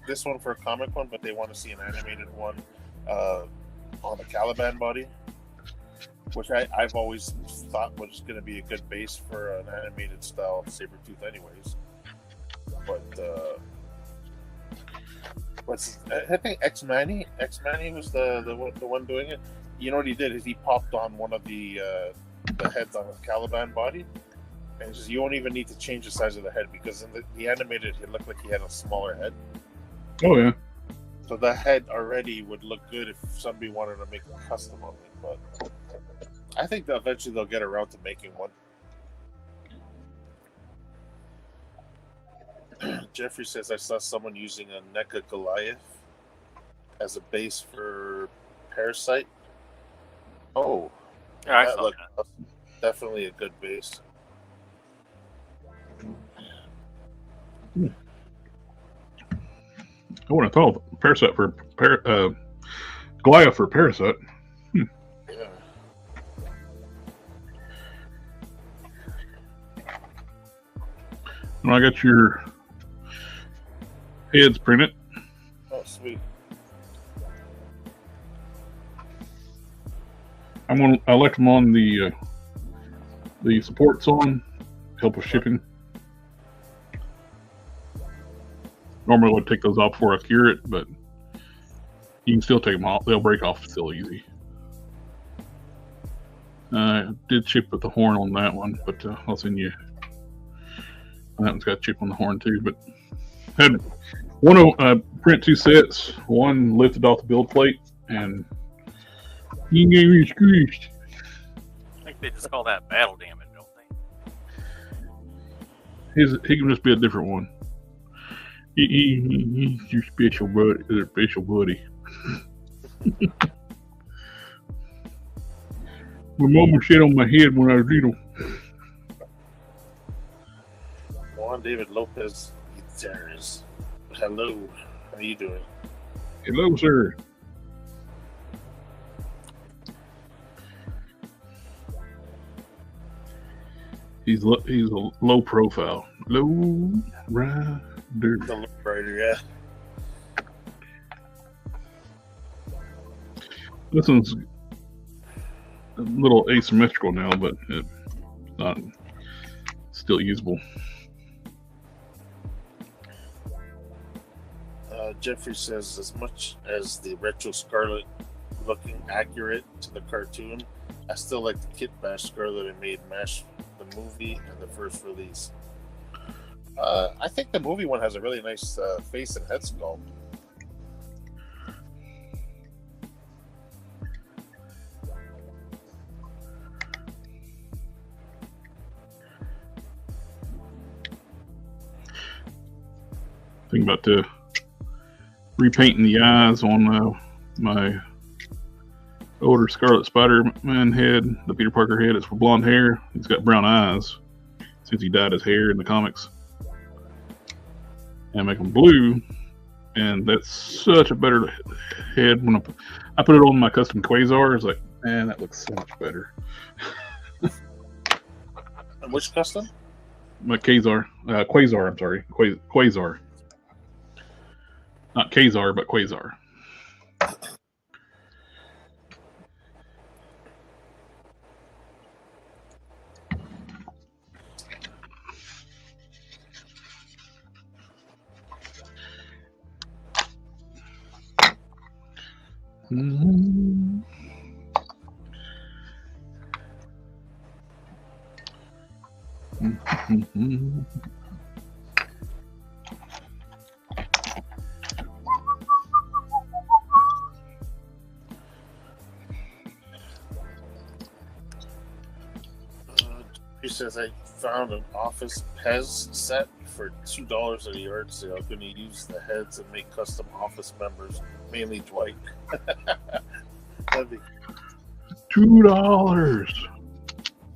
this one for a comic one, but they want to see an animated one on the Caliban body, which I've always thought was going to be a good base for an animated style Sabretooth anyways. But I think X-Manny was the one doing it. You know what he did is he popped on one of the heads on the Caliban body, and he says you won't even need to change the size of the head because in the animated it looked like he had a smaller head. oh yeah, So the head already would look good if somebody wanted to make a custom of it, but I think that eventually they'll get around to making one. Jeffrey says I saw someone using a NECA Goliath as a base for Parasite. Oh, Yeah, I that saw looked that. definitely a good base. I wouldn't have thought Parasite for Goliath for Parasite. Yeah. When I got your heads printed, Oh, sweet. I left them on the supports on, help with shipping. Normally I would take those off before I cure it, but you can still take them off. They'll break off still easy. I did chip with the horn on that one, but I'll send you. That one's got chip on the horn too, but had one print 2 sets. One lifted off the build plate, and he gave me squeezed. I think they just call that battle damage, don't they? He can just be a different one. He's your special buddy. My mama shit on my head when I was little. Juan David Lopez Gutierrez. Hello. How are you doing? Hello, sir. He's a low profile. Low rider. The low rider, yeah. This one's a little asymmetrical now, but it's not still usable. Jeffrey says, as much as the Retro Scarlet looking accurate to the cartoon, I still like the Kit Bash Scarlet it made MASH the movie and the first release. I think the movie one has a really nice face and head sculpt. Think about repainting the eyes on my older Scarlet Spider-Man head, the Peter Parker head. It's for blonde hair. He's got brown eyes since he dyed his hair in the comics. And make them blue, and that's such a better head. When I put it on my custom Quasar, it's like, man, that looks so much better. And which custom? My Quasar, I'm sorry, Quasar. Not Quasar, but Quasar. Mm-hmm. Mm-hmm. He says I found an Office Pez set for $2 at a yard sale. I'm going to use the heads and make custom Office members, mainly Dwight. That'd be $2.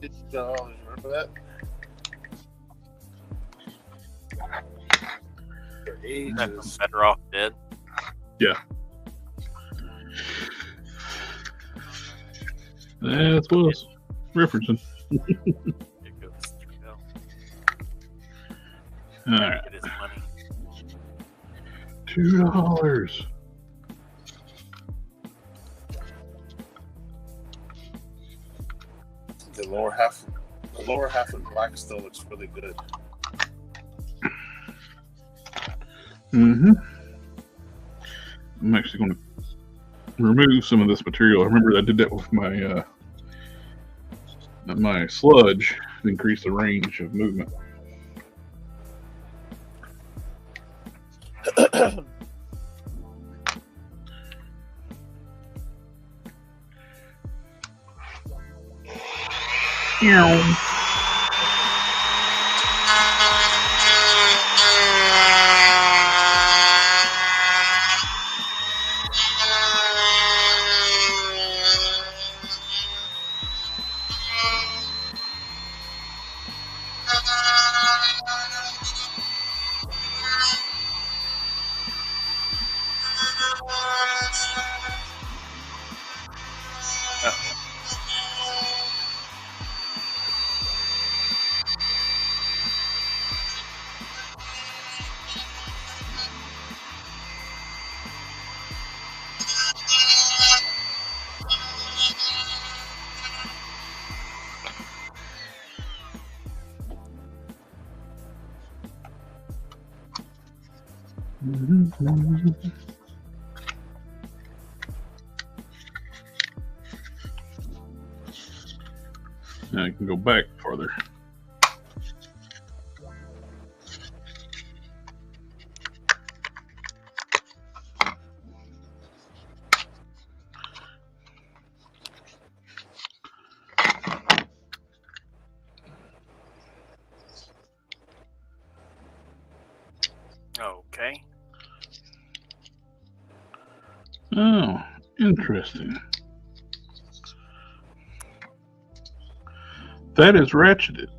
$2. Remember that? ages. Better off dead. Yeah. That's what I was referencing. It goes through hell. All right. Get his money. $2. The lower half in black still looks really good. Mm-hmm. I'm actually going to remove some of this material. I remember I did that with my my sludge to increase the range of movement. Now I can go back farther. Okay. Oh, interesting. That is ratcheted.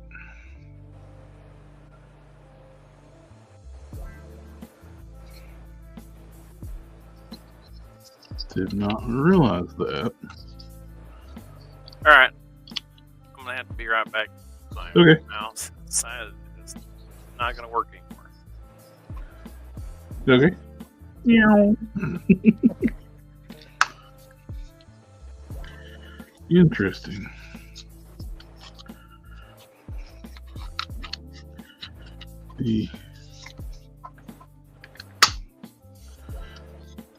Did not realize that. All right. I'm gonna have to be right back. My Okay. mouse decided it's not gonna work anymore. Okay. Interesting.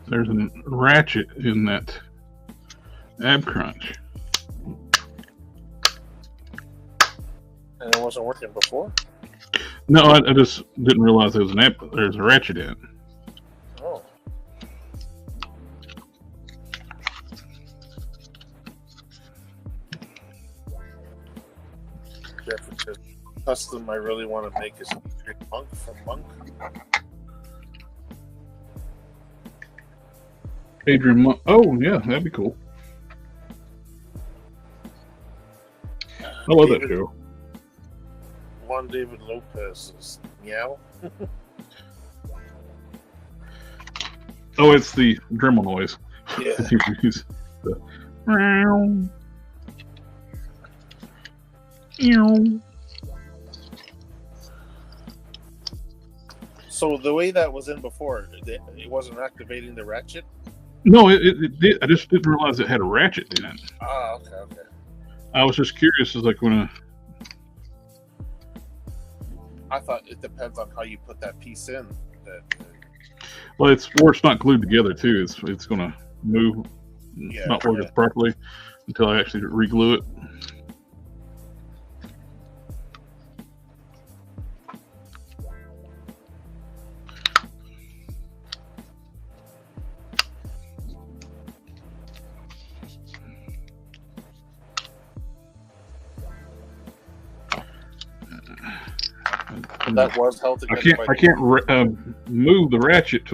There's a ratchet in that ab crunch. And it wasn't working before? No, I just didn't realize there was there's a ratchet in it. Oh. Yeah, for the custom I really want to make is Monk from Monk. Adrian Monk. Oh, yeah, that'd be cool. I love that show. Juan David Lopez is meow. Oh, it's the Dremel noise. Yeah. Use the meow. Meow. So the way that was in before, it wasn't activating the ratchet? No, it did. I just didn't realize it had a ratchet in it. Ah, okay. I was just curious, is like when I thought it depends on how you put that piece in. well, it's not glued together too. It's gonna move, not work properly until I actually re-glue it. That was held I together. can't move the ratchet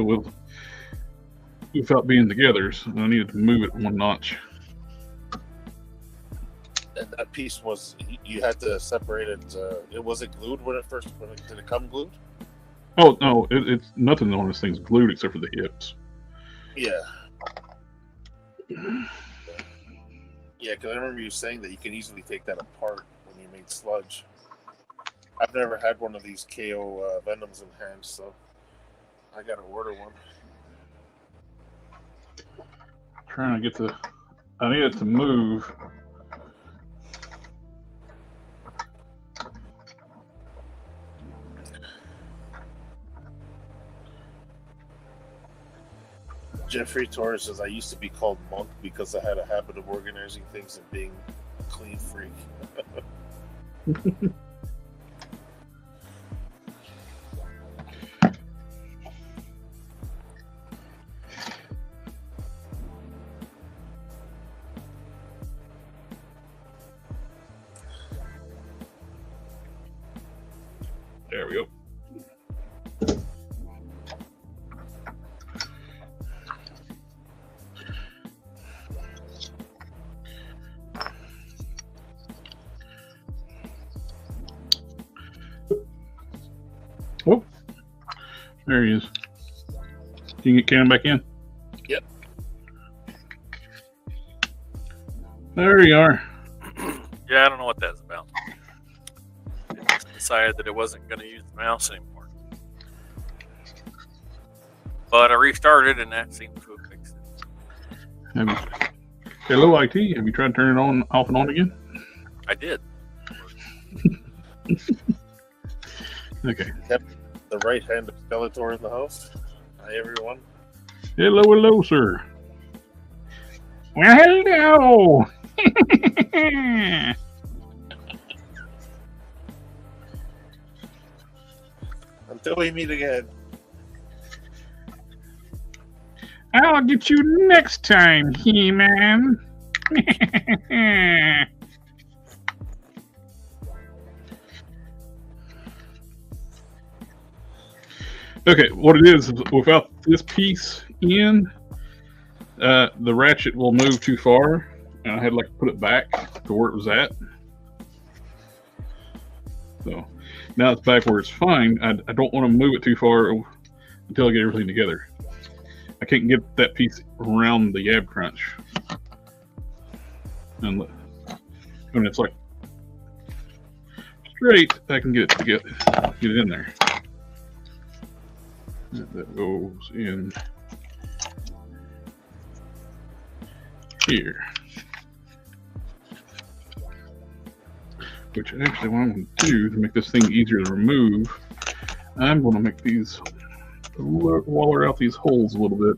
without being together. So I needed to move it one notch. And that piece was, you had to separate it. It was it glued when it did it come glued? Oh no, it's nothing on this thing's glued except for the hips. Yeah. Yeah, because I remember you saying that you can easily take that apart when you made sludge. I've never had one of these KO Venoms in hand, so I gotta order one. Trying to get the. I need it to move. Jeffrey Torres says, I used to be called Monk because I had a habit of organizing things and being a clean freak. There we go. Oh, there he is. Can you get Cam back in? Yep. There you are. Yeah, I don't know what that's about. It just decided that it wasn't going to use the mouse anymore. But I restarted, and that seems to have fixed it. Hello, IT. Have you tried to turn it on, off and on again? I did. Okay. The right hand of Skeletor in the house. Hi, everyone. Hello, hello, sir. Well, hello. Until we meet again. I'll get you next time, He-Man. Okay, what it is without this piece in, the ratchet will move too far, and I had to like put it back to where it was at. So now it's back where it's fine. I don't want to move it too far until I get everything together. I can't get that piece around the yab crunch, and when it's like straight, I can get it in there. That goes in here. Which actually what I'm going to do to make this thing easier to remove, I'm going to make these, waller out these holes a little bit.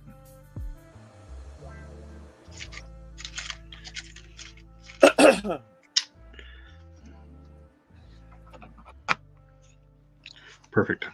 Perfect.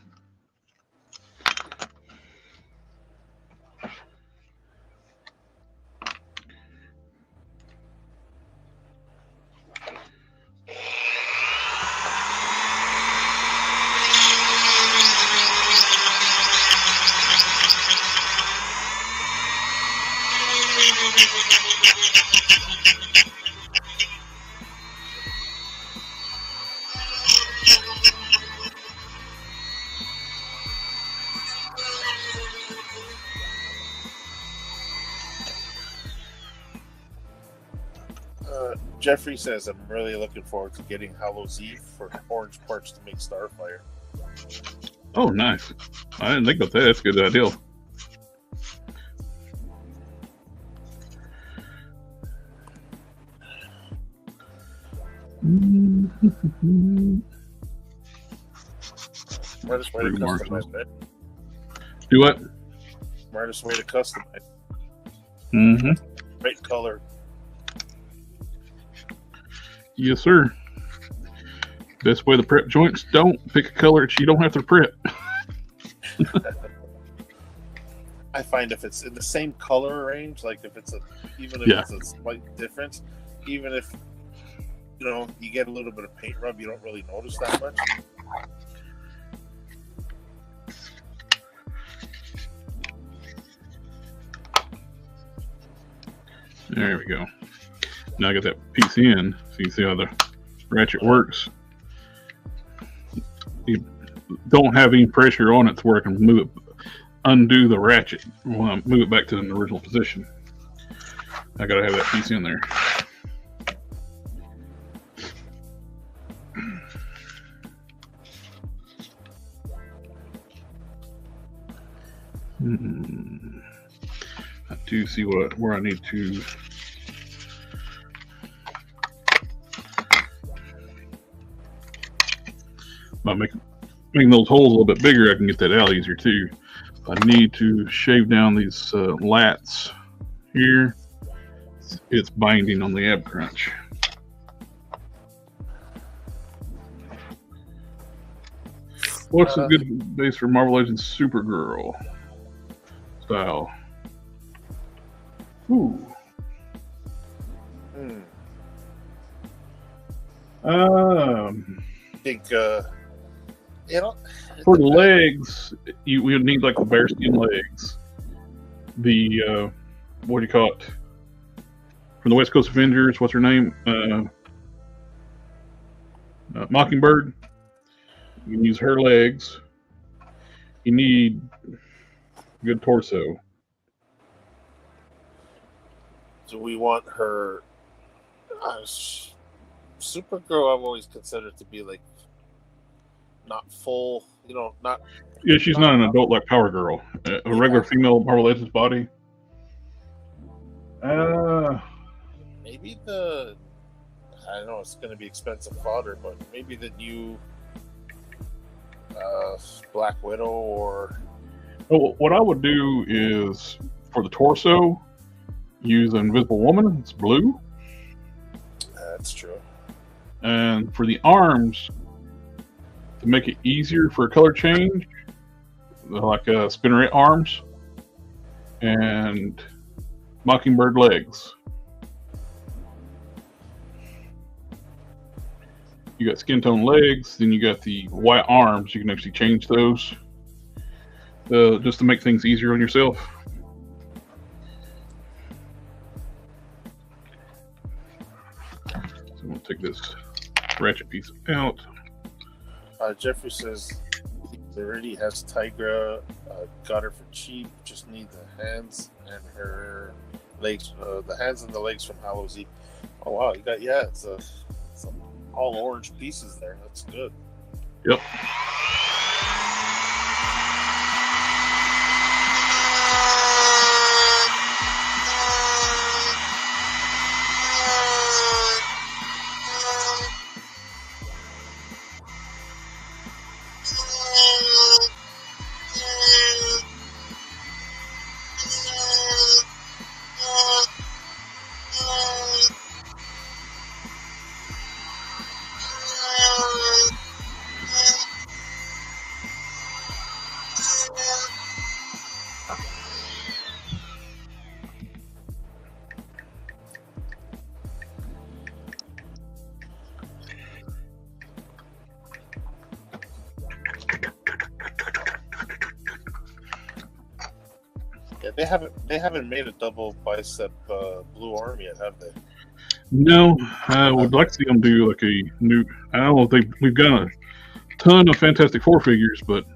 Jeffrey says, I'm really looking forward to getting Hallow's Eve for orange parts to make Starfire. Oh, nice. I didn't think about that. That's a good idea. Smartest way to customize it. Do what? Smartest way to customize. Mm-hmm. Right color. Yes, sir. Best way to prep joints, don't pick a color that you don't have to prep. I find if it's in the same color range, like if it's even if it's a slight difference, even if you get a little bit of paint rub, you don't really notice that much. There we go. Now I got that piece in, so you can see how the ratchet works. The don't have any pressure on it to where I can move it, undo the ratchet when I move it back to the original position. I gotta have that piece in there. I do see where I need to. By making those holes a little bit bigger, I can get that out easier too. I need to shave down these lats here. It's binding on the ab crunch. What's a good base for Marvel Legends Supergirl style? Ooh. I think for the legs, we would need like the bearskin legs. The what do you call it? From the West Coast Avengers, what's her name? Mockingbird. You can use her legs. You need a good torso. Do we want her? Supergirl, I've always considered to be like not full, not. Yeah, she's not an adult like Power Girl. A regular female Marvel Legends body. Maybe I don't know, it's going to be expensive fodder, but maybe the new Black Widow or. Well, what I would do is for the torso, use Invisible Woman. It's blue. That's true. And for the arms, to make it easier for a color change, like Spinneret arms and Mockingbird legs. You got skin tone legs, then you got the white arms. You can actually change those just to make things easier on yourself. So I'm going to take this ratchet piece out. Jeffrey says he already has Tigra, got her for cheap, just need the hands and her legs, the hands and the legs from Hallows Eve. Oh wow, you got, it's all orange pieces there. That's good. Yep. They haven't made a double bicep blue arm yet, have they? No, I would like to see them do like a new. I don't know if we've got a ton of Fantastic Four figures, but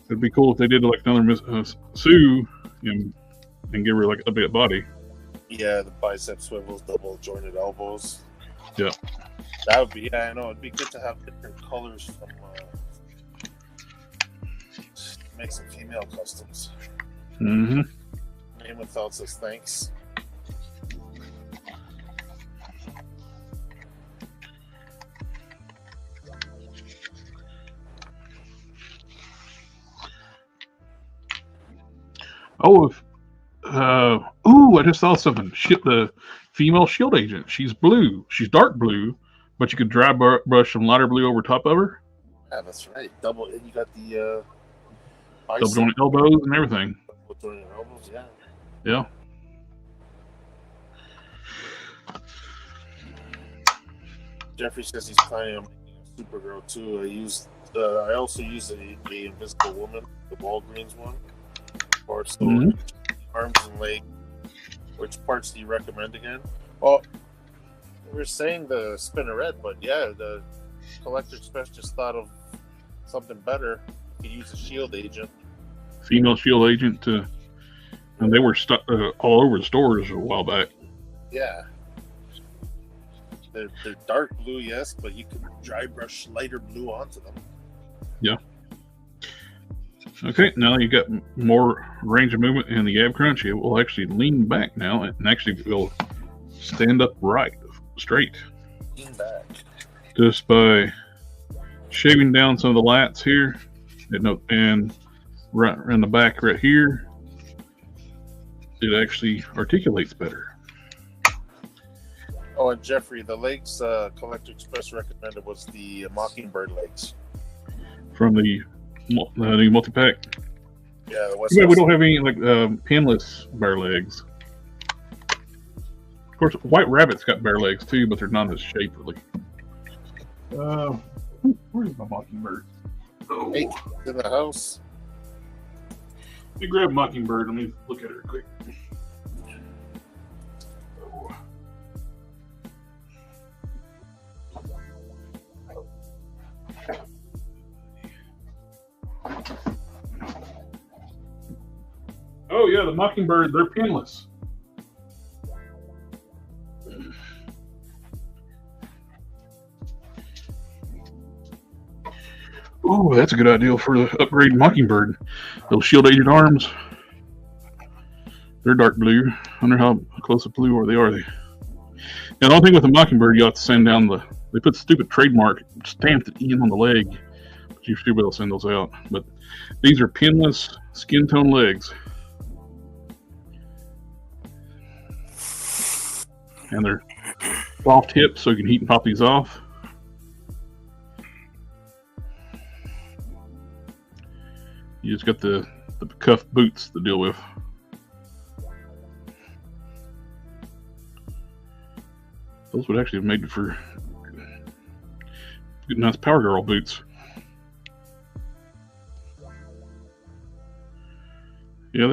it'd be cool if they did like another Sue and give her like a bit body. Yeah, the bicep swivels, double jointed elbows. Yeah, that would be. Yeah, I know. It'd be good to have different colors from. Make some female customs. Mm-hmm. Name without says thanks. Oh, I just saw something. The female Shield agent. She's blue. She's dark blue, but you could dry brush some lighter blue over top of her. Yeah, that's right. Double. You got the double jointed elbows and everything. Double jointed elbows, yeah. Yeah. Jeffrey says he's planning on making a Supergirl too. I also use the Invisible Woman, the Walgreens one. Or so arms and legs. Which parts do you recommend again? Well, we were saying the Spinneret, but yeah, the collector special just thought of something better, you could use a shield agent. Female shield agent, and they were stuck all over the stores a while back. Yeah. They're dark blue, yes, but you can dry brush lighter blue onto them. Yeah. Okay, now you got more range of movement in the ab crunch. It will actually lean back now and actually will stand up straight. Lean back. Just by shaving down some of the lats here and right in the back right here, it actually articulates better. Oh, and Jeffrey, the legs Collector Express recommended was the Mockingbird legs. From the new multi-pack? Yeah, the West Yeah, we Coast. don't have any like pinless bare legs. Of course, White Rabbit's got bare legs too, but they're not as shapely. Where's my Mockingbird? Oh. Hey, in the house. Let me grab Mockingbird. Let me look at her quick. Oh yeah, the Mockingbird, they're pinless. Oh, that's a good idea for the upgrade Mockingbird. Those shield agent arms. They're dark blue. I wonder how close to blue are they? Now the only thing with the Mockingbird, you have to send down they put stupid trademark stamped in on the leg. But you should be able to send those out. But these are pinless skin tone legs. And they're soft hips, so you can heat and pop these off. You just got the cuff boots to deal with. Those would actually have made it for good, nice Power Girl boots. Yeah,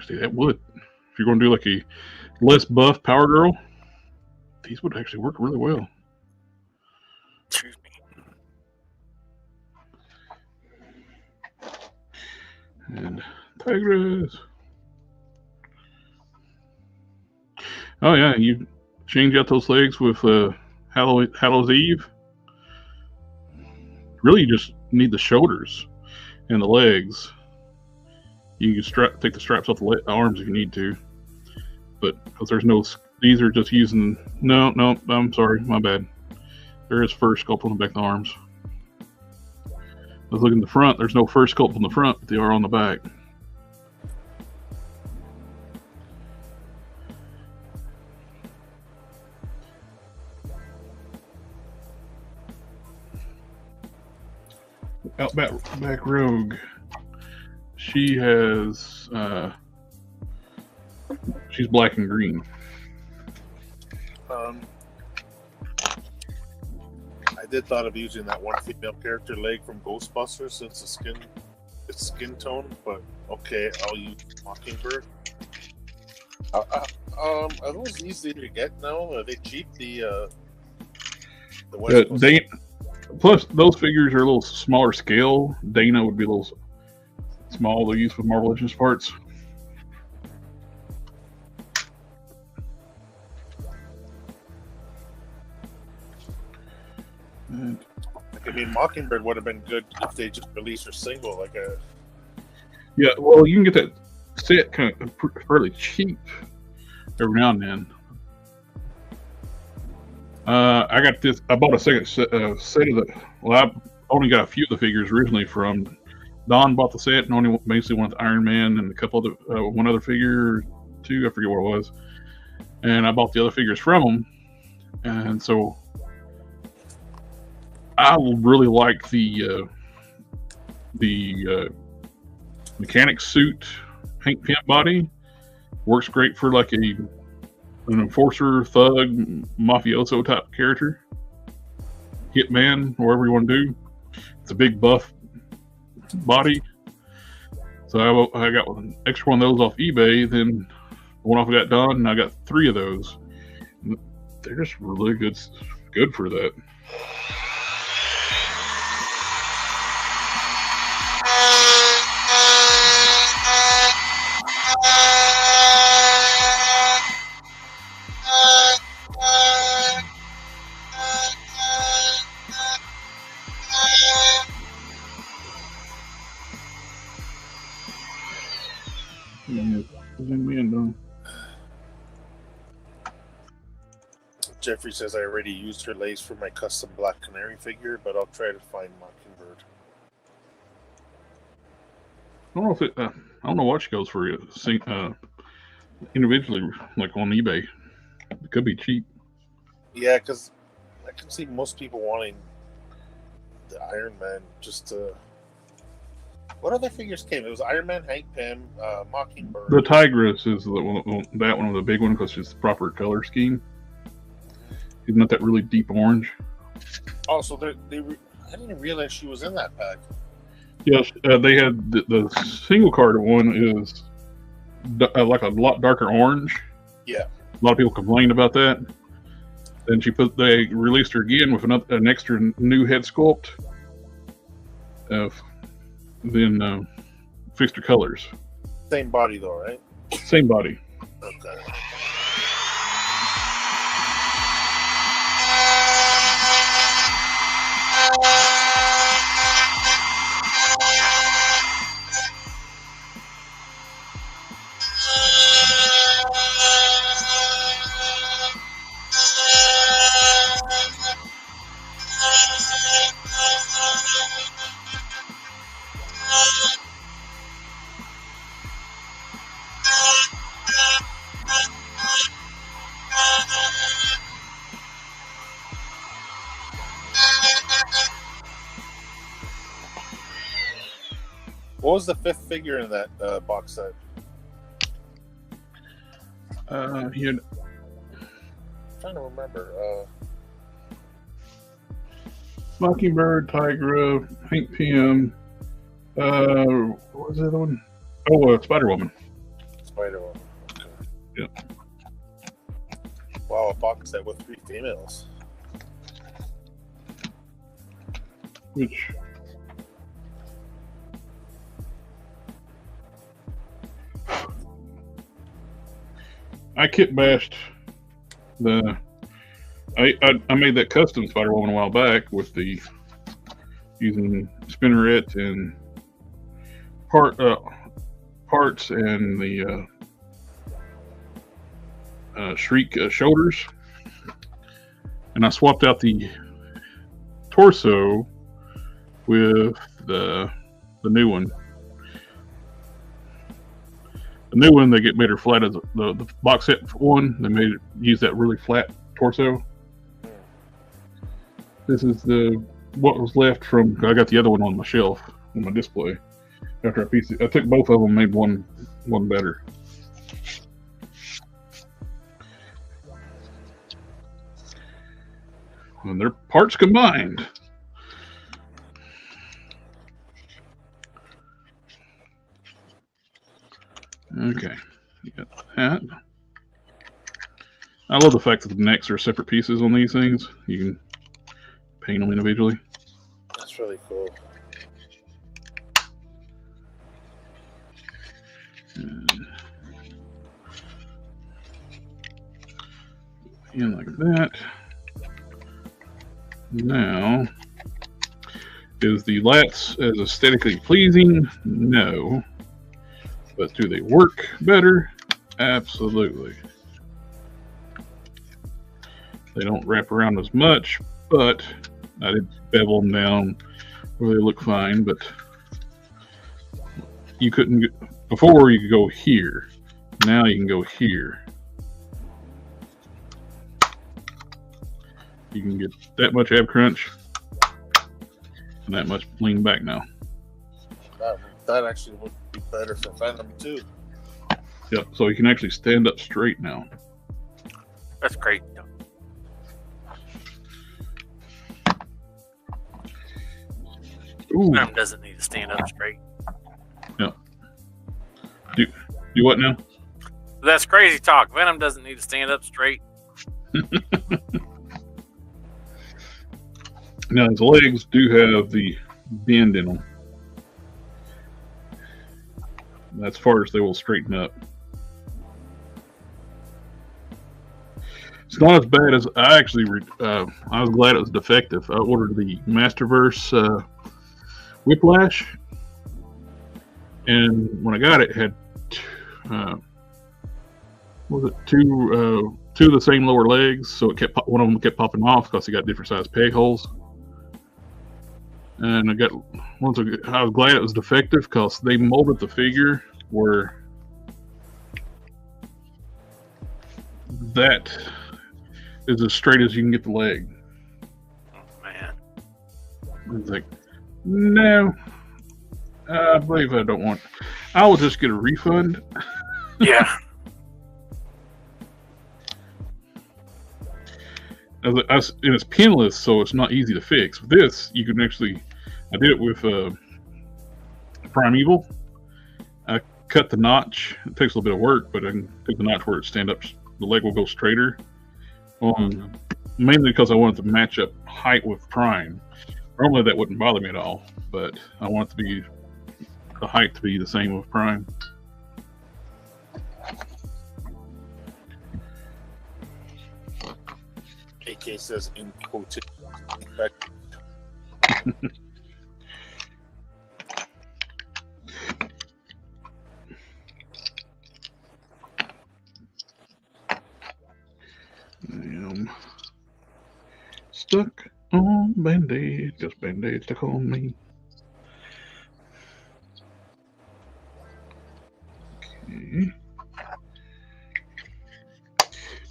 that would. If you're going to do like a less buff Power Girl, these would actually work really well. Excuse me. And Tigress. Oh yeah, you change out those legs with Hallows Eve. Really, you just need the shoulders and the legs. You can take the straps off the arms if you need to, but because there's no, these are just using. No, I'm sorry, my bad. There is fur sculpt on the back of the arms. I was looking at the front. There's no fur sculpt on the front, but they are on the back. Outback Rogue. She has. She's black and green. I did thought of using that one female character leg from Ghostbusters since it's skin tone, but okay, I'll use Mockingbird. Are those easy to get now? Are they cheap? The West Coast? Plus, those figures are a little smaller scale. Dana would be a little small to use with Marvel Legends parts. I mean, Mockingbird would have been good if they just released her single, like a. Yeah, well, you can get that set kind of fairly cheap every now and then. I got this. I bought a second set of the. Well, I only got a few of the figures originally from. Don bought the set and only basically wanted the Iron Man and a couple of one other figure, two. I forget what it was. And I bought the other figures from him, and so I really like the mechanic suit paint pimp body. Works great for like an enforcer, thug, mafioso type character. Hitman, whatever you want to do. It's a big buff body. So I got an extra one of those off eBay. Then one off I got done, and I got 3 of those. They're just really good for that. Jeffrey says I already used her lace for my custom Black Canary figure, but I'll try to find Mockingbird. I don't know if it. I don't know what she goes for individually, like on eBay. It could be cheap. Yeah, because I can see most people wanting the Iron Man just to. What other figures came? It was Iron Man, Hank Pym, Mockingbird. The Tigress is the one, that one of the big one because it's the proper color scheme. It's not that really deep orange. Oh, so I didn't realize she was in that pack. Yes, they had the single card one is like a lot darker orange. Yeah. A lot of people complained about that. Then they released her again with an extra new head sculpt. Then fixed her colors. Same body though, right? Same body. Okay. What was the fifth figure in that box set? He had I'm trying to remember. Mockingbird, Tigra, Hank Pym. What was the other one? Oh, Spider-Woman. Spider-Woman. Okay. Yeah. Wow, a box set with 3 females. Which I kit bashed the. I made that custom Spider-Woman a while back with the using spinneret and parts and the Shriek shoulders, and I swapped out the torso with the new one. The new one, they made her flat as the box set one. They use that really flat torso. This is what was left from. I got the other one on my shelf on my display. After I took both of them, made one better. And they're parts combined. Okay, you got that. I love the fact that the necks are separate pieces on these things. You can paint them individually. That's really cool. And like that. Now, is the lats as aesthetically pleasing? No. But do they work better? Absolutely. They don't wrap around as much, but I did bevel them down where they look fine, but you couldn't get, before you could go here. Now you can go here. You can get that much ab crunch and that much lean back now. That actually would be better for Venom too. Yep, so you can actually stand up straight now. That's great. Ooh. Venom doesn't need to stand up straight. Yeah. Do what now? That's crazy talk. Venom doesn't need to stand up straight. Now his legs do have the bend in them. As far as they will straighten up. It's not as bad as I actually. I was glad it was defective. I ordered the Masterverse Whiplash, and when I got it, it had two two of the same lower legs, so it kept one of them kept popping off because he got different size peg holes. And I was glad it was defective because they molded the figure where that is as straight as you can get the leg. Oh man! I was like, no, I believe I don't want. I will just get a refund. Yeah. And it's pinless, so it's not easy to fix. With this, you can actually. I did it with Primeval. I cut the notch. It takes a little bit of work, but I can take the notch where it stand up. The leg will go straighter. Mainly because I wanted to match up height with Prime. Normally that wouldn't bother me at all, but I want it to be the height to be the same with Prime. AK says in quotation. Stuck on Band-Aid, just Band-Aid stuck on me. Okay.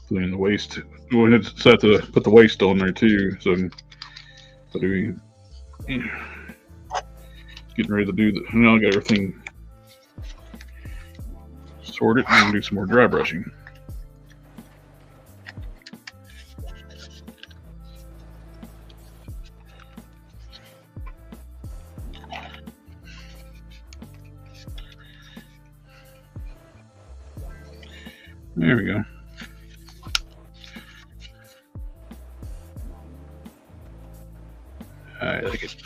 Put in the waist. Go ahead and decide to put the waist on there too. So, getting ready to do that. Now I got everything sorted and do some more dry brushing. There we go. I like it.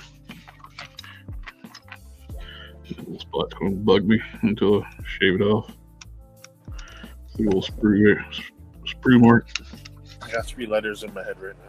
This little spot's going to bug me until I shave it off. See a little sprue mark. I got 3 letters in my head right now.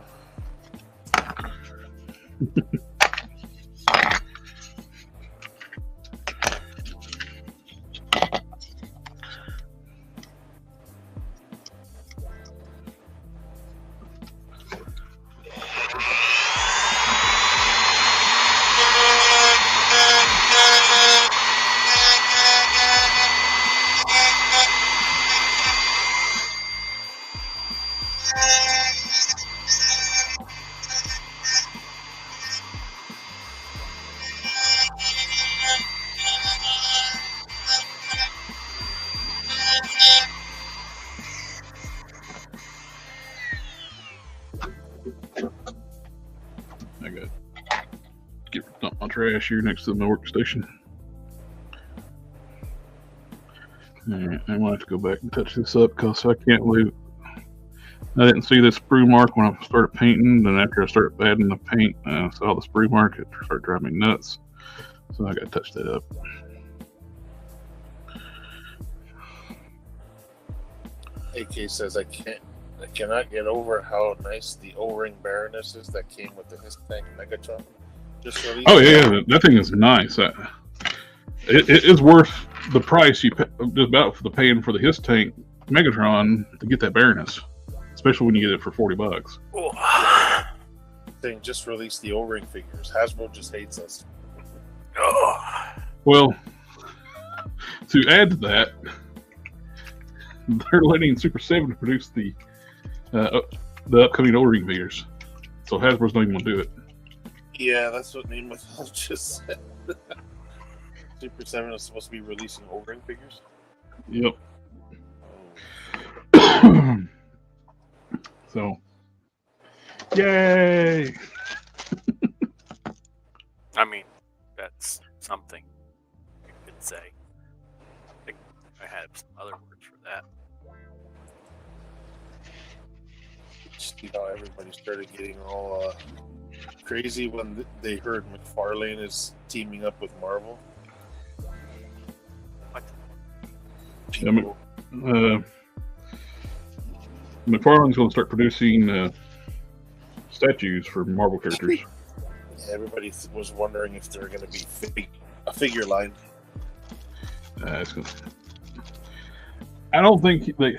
I got get dump my trash here next to my workstation. Alright, I might have to go back and touch this up because I can't believe I didn't see this sprue mark when I started painting. Then after I started adding the paint, I saw the sprue mark. It started driving me nuts. So I got to touch that up. AK says I cannot get over how nice the O-ring Baroness is that came with the His Tank Megatron. Just released. Oh yeah, that thing is nice. It is worth the price you pay, just about for the paying for the His Tank Megatron to get that Baroness, especially when you get it for $40. Thing just released the O-ring figures. Hasbro just hates us. Well, to add to that, they're letting Super 7 produce the upcoming O-ring figures. So Hasbro's not even going to do it. Yeah, that's what Name Withheld just said. Super 7 is supposed to be releasing O-ring figures? Yep. Oh. So, yay! I mean, that's something you could say. I think I had some other words for that. See how everybody started getting all crazy when they heard McFarlane is teaming up with Marvel. What? Yeah, McFarlane's going to start producing statues for Marvel characters. Yeah, everybody was wondering if they're going to be a figure line. I don't think they,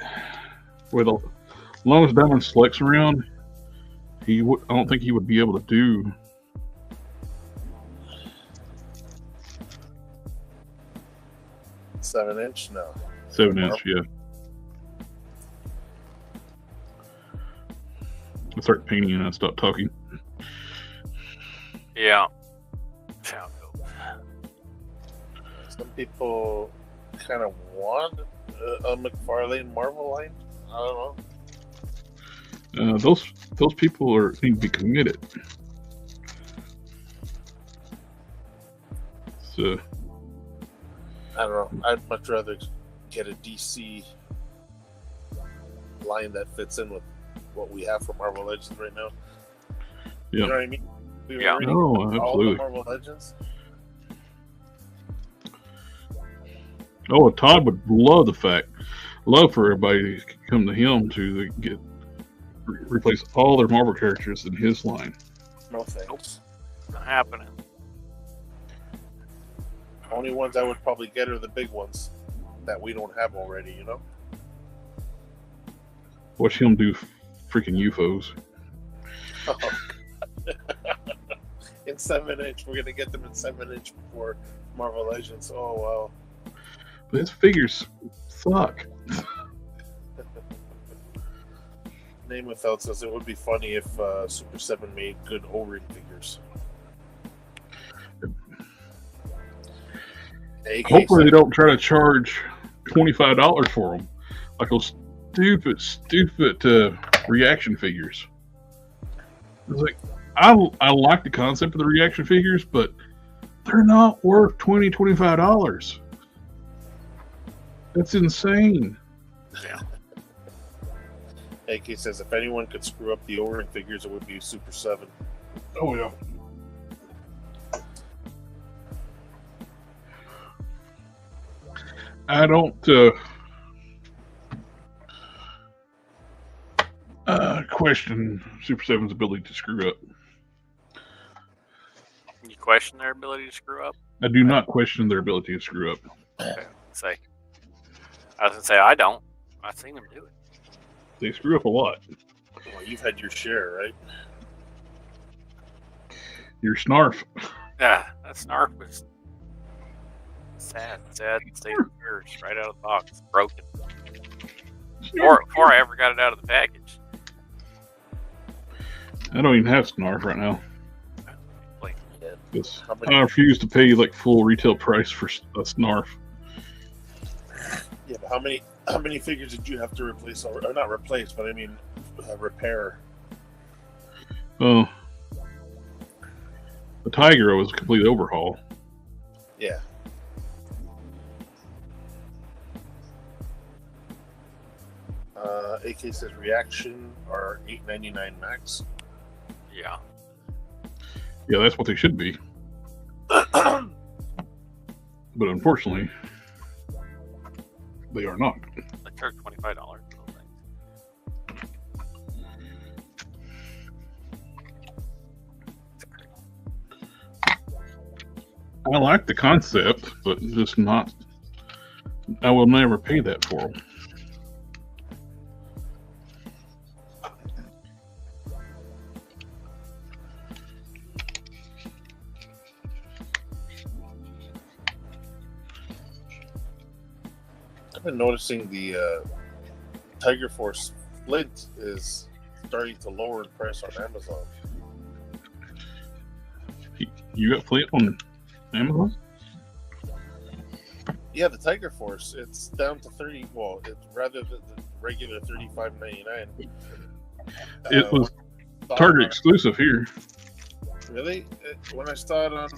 with a As long as Diamond Select's around, I don't think he would be able to do. 7-inch? No. 7-inch, yeah. I start painting and I stop talking. Yeah. Some people kind of want a McFarlane Marvel line. I don't know. Those people need to be committed. So I don't know. I'd much rather get a DC line that fits in with what we have for Marvel Legends right now. yeah. You know what I mean? We Yeah. already Oh, got all the absolutely. Marvel Legends. Oh, Todd would love for everybody to come to him to get replace all their Marvel characters in his line. No thanks. Not happening. Only ones I would probably get are the big ones that we don't have already, you know? Watch him do freaking UFOs. Oh, in 7-inch. We're going to get them in 7-inch before Marvel Legends. Oh, wow. But his figures suck. Name Without says it would be funny if Super 7 made good O-ring figures. Hopefully they don't try to charge $25 for them, like those stupid reaction figures. It's like I like the concept of the reaction figures, but they're not worth $25. That's insane. Yeah. AK says if anyone could screw up the O-ring figures, it would be Super 7. Oh yeah. I don't question Super 7's ability to screw up. You question their ability to screw up? I do not question their ability to screw up. Okay. I was gonna say I don't. I've seen them do it. They screw up a lot. Well, you've had your share, right? Your Snarf. Yeah, that Snarf was sad state of affairs right out of the box, broken. Before I ever got it out of the package. I don't even have Snarf right now. Like, Yes. How many- I refuse to pay like full retail price for a Snarf. Yeah, but how many figures did you have to replace, or not replace, but I mean repair? Oh, the Tiger was a complete overhaul. Yeah. AK says reaction are $8.99 max. yeah. Yeah, that's what they should be. But unfortunately, they are not. They charge $25 for those things. I like the concept, but just not. I will never pay that for them. I've been noticing the Tiger Force Flint is starting to lower in price on Amazon. You got Flint on Amazon? Yeah, the Tiger Force, it's down to 30. Well, it's rather than the regular $35.99. It was Target exclusive here. Really? When I saw it on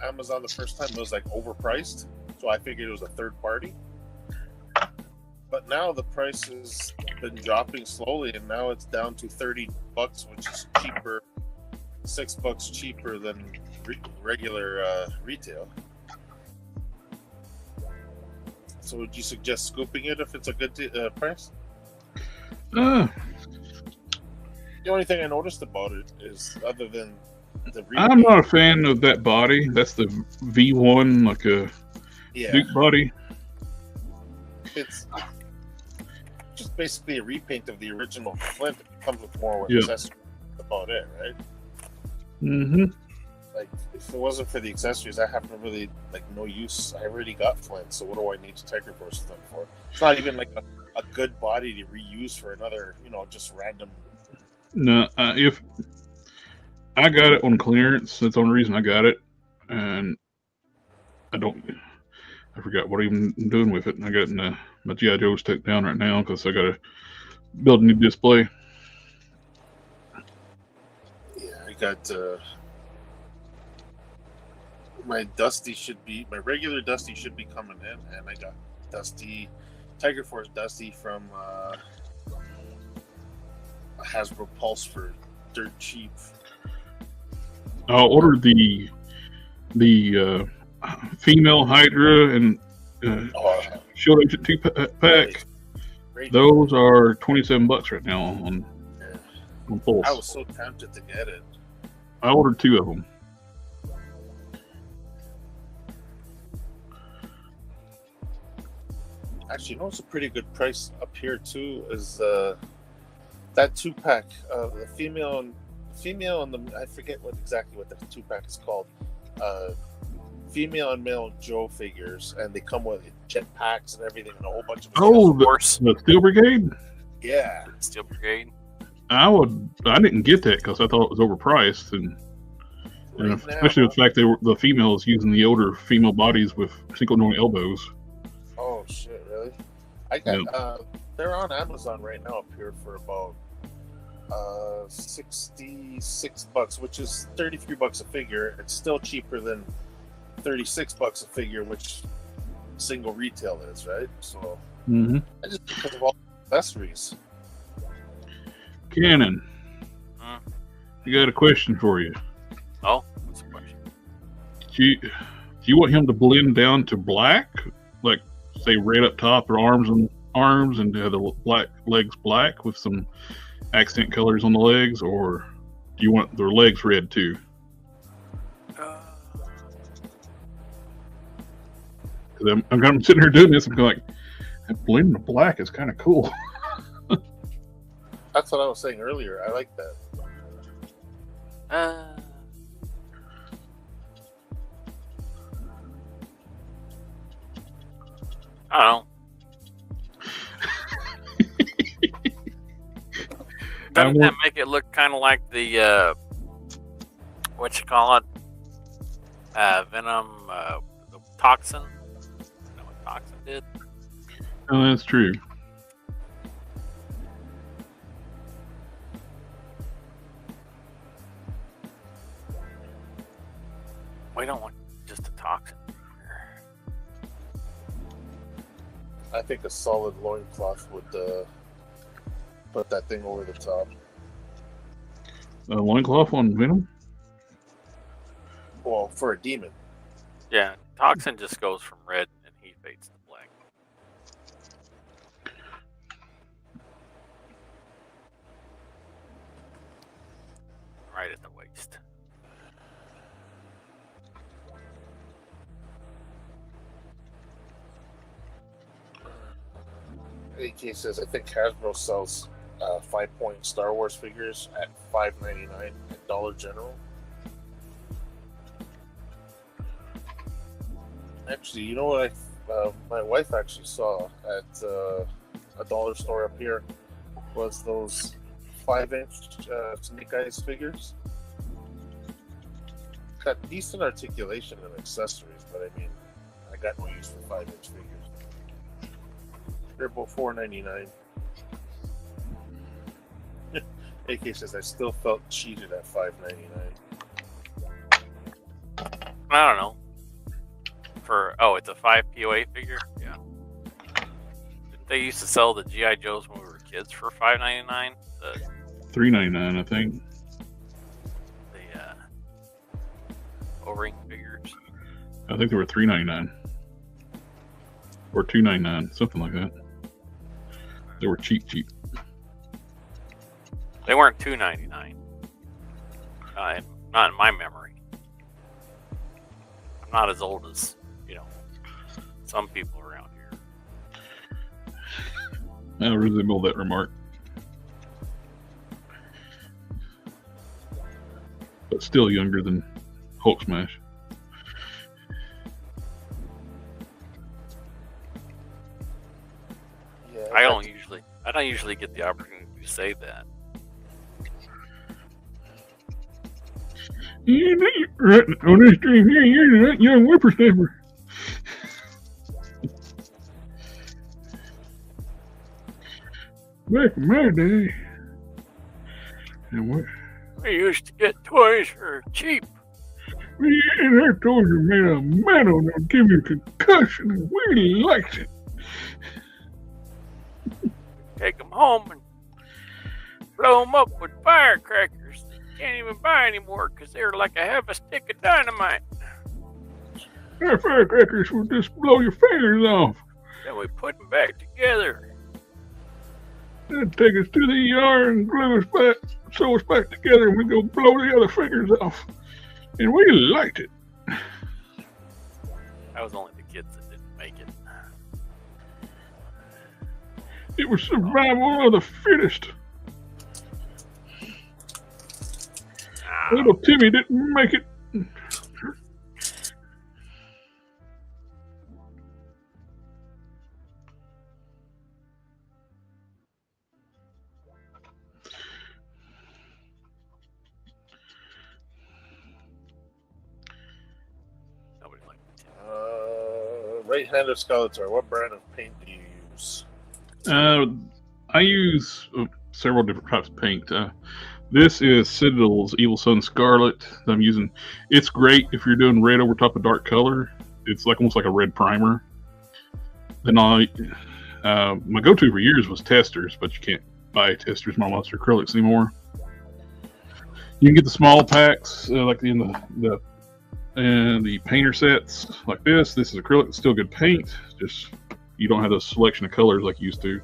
Amazon the first time, it was like overpriced. So I figured it was a third party. But now the price has been dropping slowly, and now it's down to $30, which is cheaper, $6 cheaper than regular retail. So would you suggest scooping it if it's a good price? Uh, The only thing I noticed about it is, other than the I'm not a fan of that body. That's the V1, like a yeah, Duke body. it's just basically a repaint of the original Flint. It comes with more Yeah. accessories. That's about it, right? Mm-hmm. Like, if it wasn't for the accessories, I have really like no use. I already got Flint, so what do I need to Tiger Force them for? It's not even like a good body to reuse for another, just random. No, if I got it on clearance, that's the only reason I got it, and I forgot what I'm even doing with it. And I got my GI Joe's tucked down right now because I got to build a new display. Yeah, I got my regular Dusty should be coming in, and I got Tiger Force Dusty from Hasbro Pulse for dirt cheap. I'll order the female Hydra and Shield Agent 2-pack. Great. Those are $27 right now on Pulse. I was so tempted to get it. I ordered 2 of them. Actually, it's a pretty good price up here too. Is that 2-pack? The female and the I forget exactly what the 2-pack is called. Female and male Joe figures, and they come with jet packs and everything, and a whole bunch of. The Steel Brigade. Yeah, Steel Brigade. I didn't get that because I thought it was overpriced, and especially the fact the females using the older female bodies with single joint elbows. Oh shit! Really? I got. They're on Amazon right now up here for about $66, which is $33 a figure. It's still cheaper than $36 a figure, which single retail is, right? So, I just because of all the accessories. Cannon, I got a question for you. Oh, what's the question? Do you want him to blend down to black, like say red up top or arms and have the black legs black with some accent colors on the legs, or do you want their legs red too? Because I'm sitting here doing this, I'm going like, that blending to black is kind of cool. That's what I was saying earlier. I like that. I don't know. Doesn't that make it look kind of like the what you call it? Venom, the Toxin. You know what Toxin did? Oh, that's true. We don't want just a Toxin. I think a solid loincloth would put that thing over the top. A loincloth on Venom? Well, for a demon. Yeah, Toxin just goes from red and he fades to black. Right at the waist. AK says, I think Hasbro sells 5-point Star Wars figures at $5.99 at Dollar General. Actually, you know what my wife actually saw at a dollar store up here was those 5-inch Snake Eyes figures. Got decent articulation and accessories, but I mean, I got no use for 5-inch figures. They're both $4.99. AK says I still felt cheated at $5.99. I don't know. It's a 5 POA figure? Yeah. Didn't they used to sell the G.I. Joes when we were kids for $5.99? $3.99, I think. The O-ring figures. I think they were $3.99 or $2.99, something like that. They were cheap. They weren't $2.99. Not in my memory. I'm not as old as some people around here. I resemble that remark. But still younger than Hulk Smash. Yeah, I don't usually get the opportunity to say that. Right on this stream here, you're that young whippersnapper. Back in my day. And what? We used to get toys for cheap. And our toys were made of metal and they'll give you a concussion, and we liked it. Take them home and blow them up with firecrackers that you can't even buy anymore because they're like a half a stick of dynamite. Our firecrackers will just blow your fingers off. Then we put them back together. They'd take us to the ER and glue us back, sew us back together, and we'd go blow the other fingers off. And we liked it. That was only the kids that didn't make it. It was survival of the fittest. Little Timmy didn't make it. Nobody liked it. Right-handed Skeletor. What brand of paint do you use? I use several different types of paint. This is Citadel's Evil Sun Scarlet that I'm using. It's great if you're doing red over top of dark color. It's like almost like a red primer. Then my go-to for years was testers, but you can't buy testers Monster acrylics anymore. You can get the small packs, like in the painter sets like this. This is acrylic, it's still good paint. Just you don't have the selection of colors like you used to.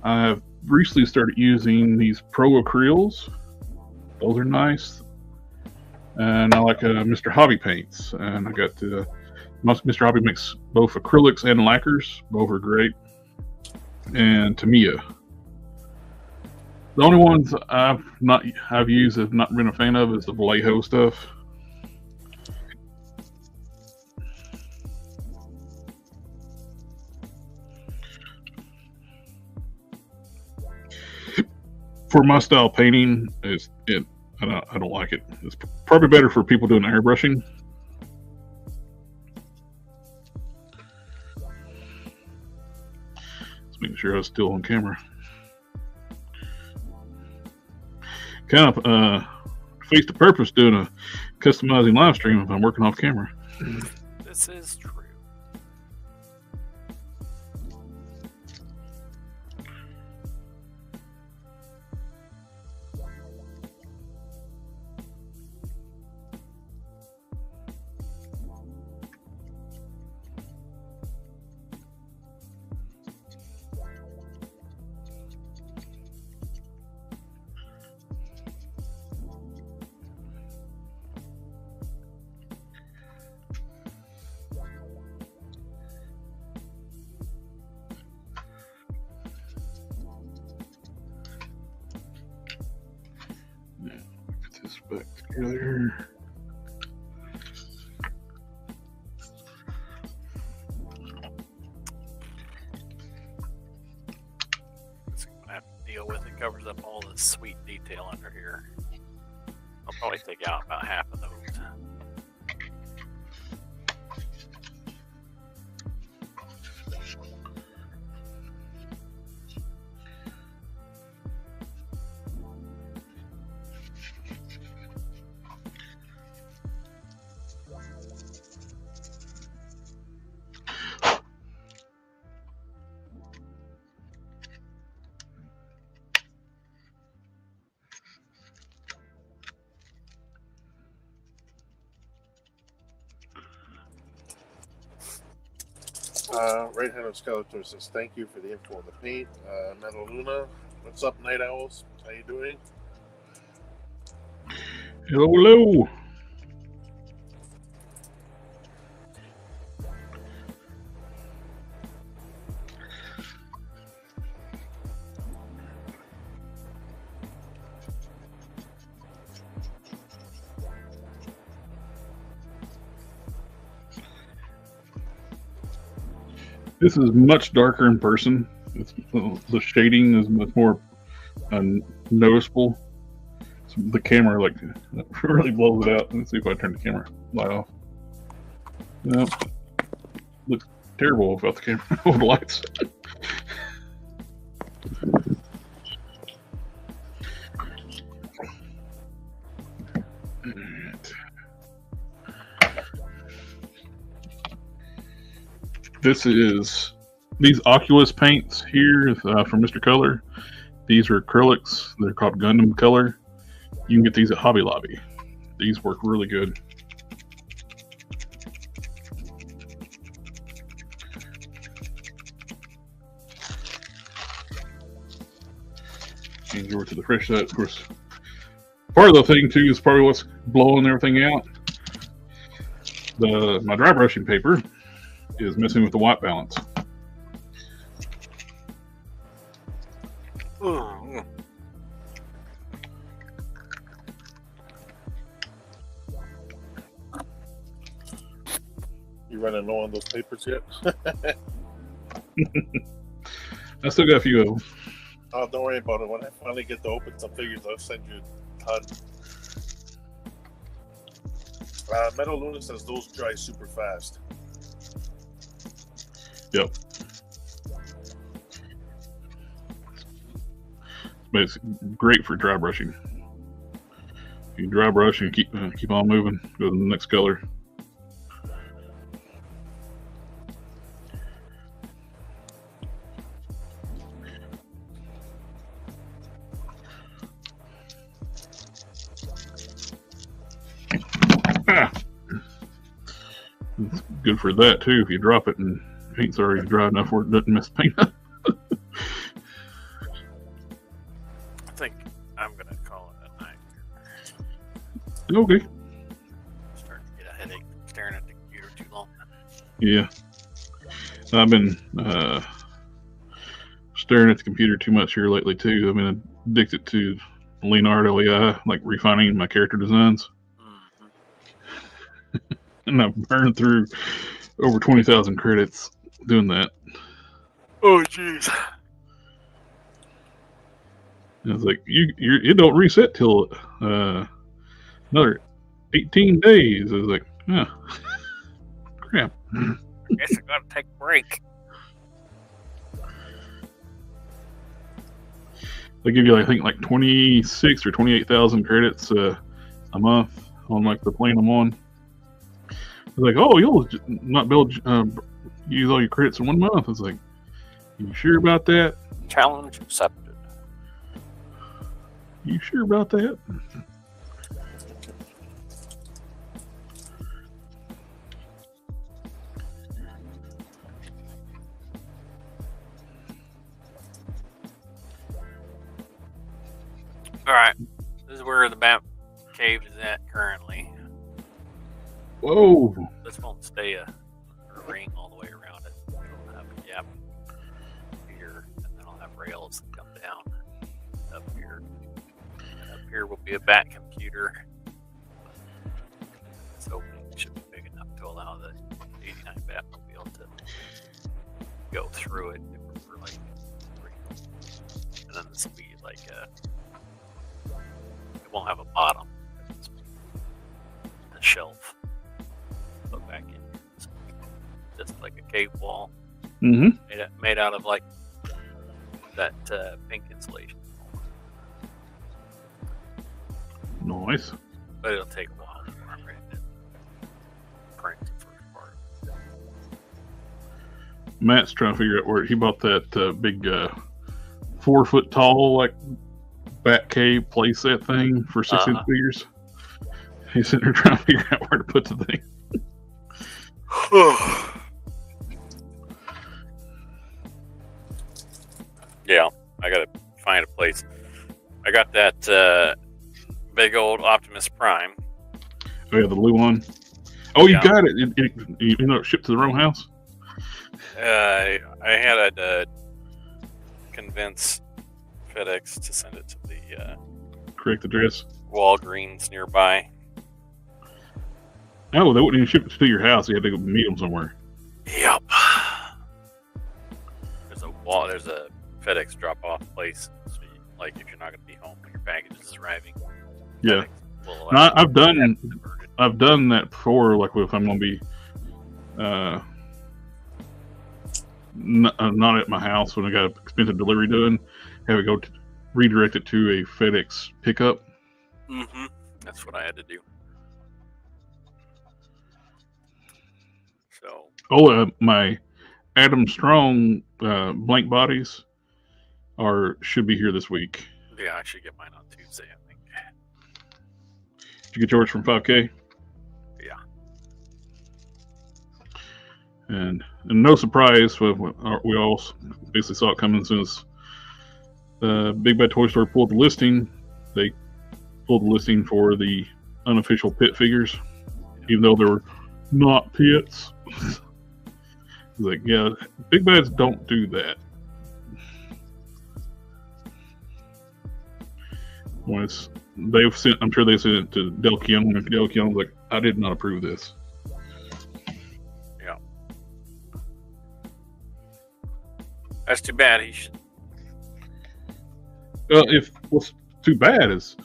I've recently started using these Pro Acryls. Those are nice. And I like Mr. Hobby paints. And I got Mr. Hobby makes both acrylics and lacquers. Both are great. And Tamiya. The only ones I've used, have not been a fan of, is the Vallejo stuff. For my style painting, I don't like it. It's probably better for people doing airbrushing. Just making sure I was still on camera. Kind of face to purpose doing a customizing live stream if I'm working off camera. This is true. Back together. This I'm gonna have to deal with. It covers up all the sweet detail under here. I'll probably take out about half of those. Right-handed Skeletor says, thank you for the info on the paint. Metal Luna, what's up, Night Owls? How you doing? Hello. This is much darker in person. The shading is much more noticeable. So the camera like really blows it out. Let's see if I turn the camera light off. Nope. Looks terrible without the camera with the lights. This is these Oculus paints here from Mr. Color. These are acrylics. They're called Gundam Color. You can get these at Hobby Lobby. These work really good. And over to the fresh side, of course. Part of the thing too is probably what's blowing everything out. My dry brushing paper is messing with the white balance. You running low on those papers yet? I still got a few of them. Oh, don't worry about it. When I finally get to open some figures, I'll send you a ton. Metal Luna says those dry super fast. Yep. But it's great for dry brushing. You dry brush and keep on moving. Go to the next color. It's good for that too. If you drop it and paint's already dry enough where it doesn't mess paint up. I think I'm gonna call it a night. Okay. Starting to get a headache from staring at the computer too long. Yeah. I've been staring at the computer too much here lately too. I've been addicted to Leonardo AI, like refining my character designs. And I've burned through over 20,000 credits doing that. Oh, jeez. And it's like it don't reset till another 18 days. I was like, oh, crap. Guess I gotta take a break. They give you, I think, like 26 or 28,000 credits a month on like the plan I'm on. It's like, oh, you'll not be able to use all your credits in 1 month. It's like, you sure about that? Challenge accepted. You sure about that? Alright. This is where the map cave is at currently. Whoa! This won't stay a ring all the way around it. It'll have a gap here, and then I'll have rails that come down up here. And up here will be a back computer. This opening should be big enough to allow the 89 Batmobile to go through it for like 3. And then this will be like it won't have a bottom. It's a shelf. Put back in. Just like a cave wall. Mm-hmm. Made out of like that pink insulation. Nice. But it'll take a while before I'm ready to print the first part. Matt's trying to figure out where he bought that big 4 foot tall like bat cave playset thing for 6-inch figures. He's sitting there trying to figure out where to put the thing. Yeah, I gotta find a place. I got that big old Optimus Prime. Oh yeah, the blue one. Oh, you Yeah. got it. You know, it shipped to the wrong house. I had to convince FedEx to send it to the Correct address. Walgreens nearby. Oh, they wouldn't even ship it to your house. You had to go meet them somewhere. Yep. Well, there's a FedEx drop-off place. So like if you're not going to be home when your package is arriving. Yeah. No, I've done that before. Like if I'm going to be not at my house when I got expensive delivery done, have it go redirect it to a FedEx pickup. Mm-hmm. That's what I had to do. So. My Adam Strong blank bodies should be here this week. Yeah, I should get mine on Tuesday, I think. Did you get yours from 5K? Yeah. And no surprise, we all basically saw it coming as soon as Big Bad Toy Store pulled the listing. They pulled the listing for the unofficial pit figures, even though they were not pits. Like, yeah, Big Bads don't do that. I'm sure they sent it to Del Keon, and Del Keon was like, I did not approve this. Yeah. That's too bad. He should. Well, what's too bad is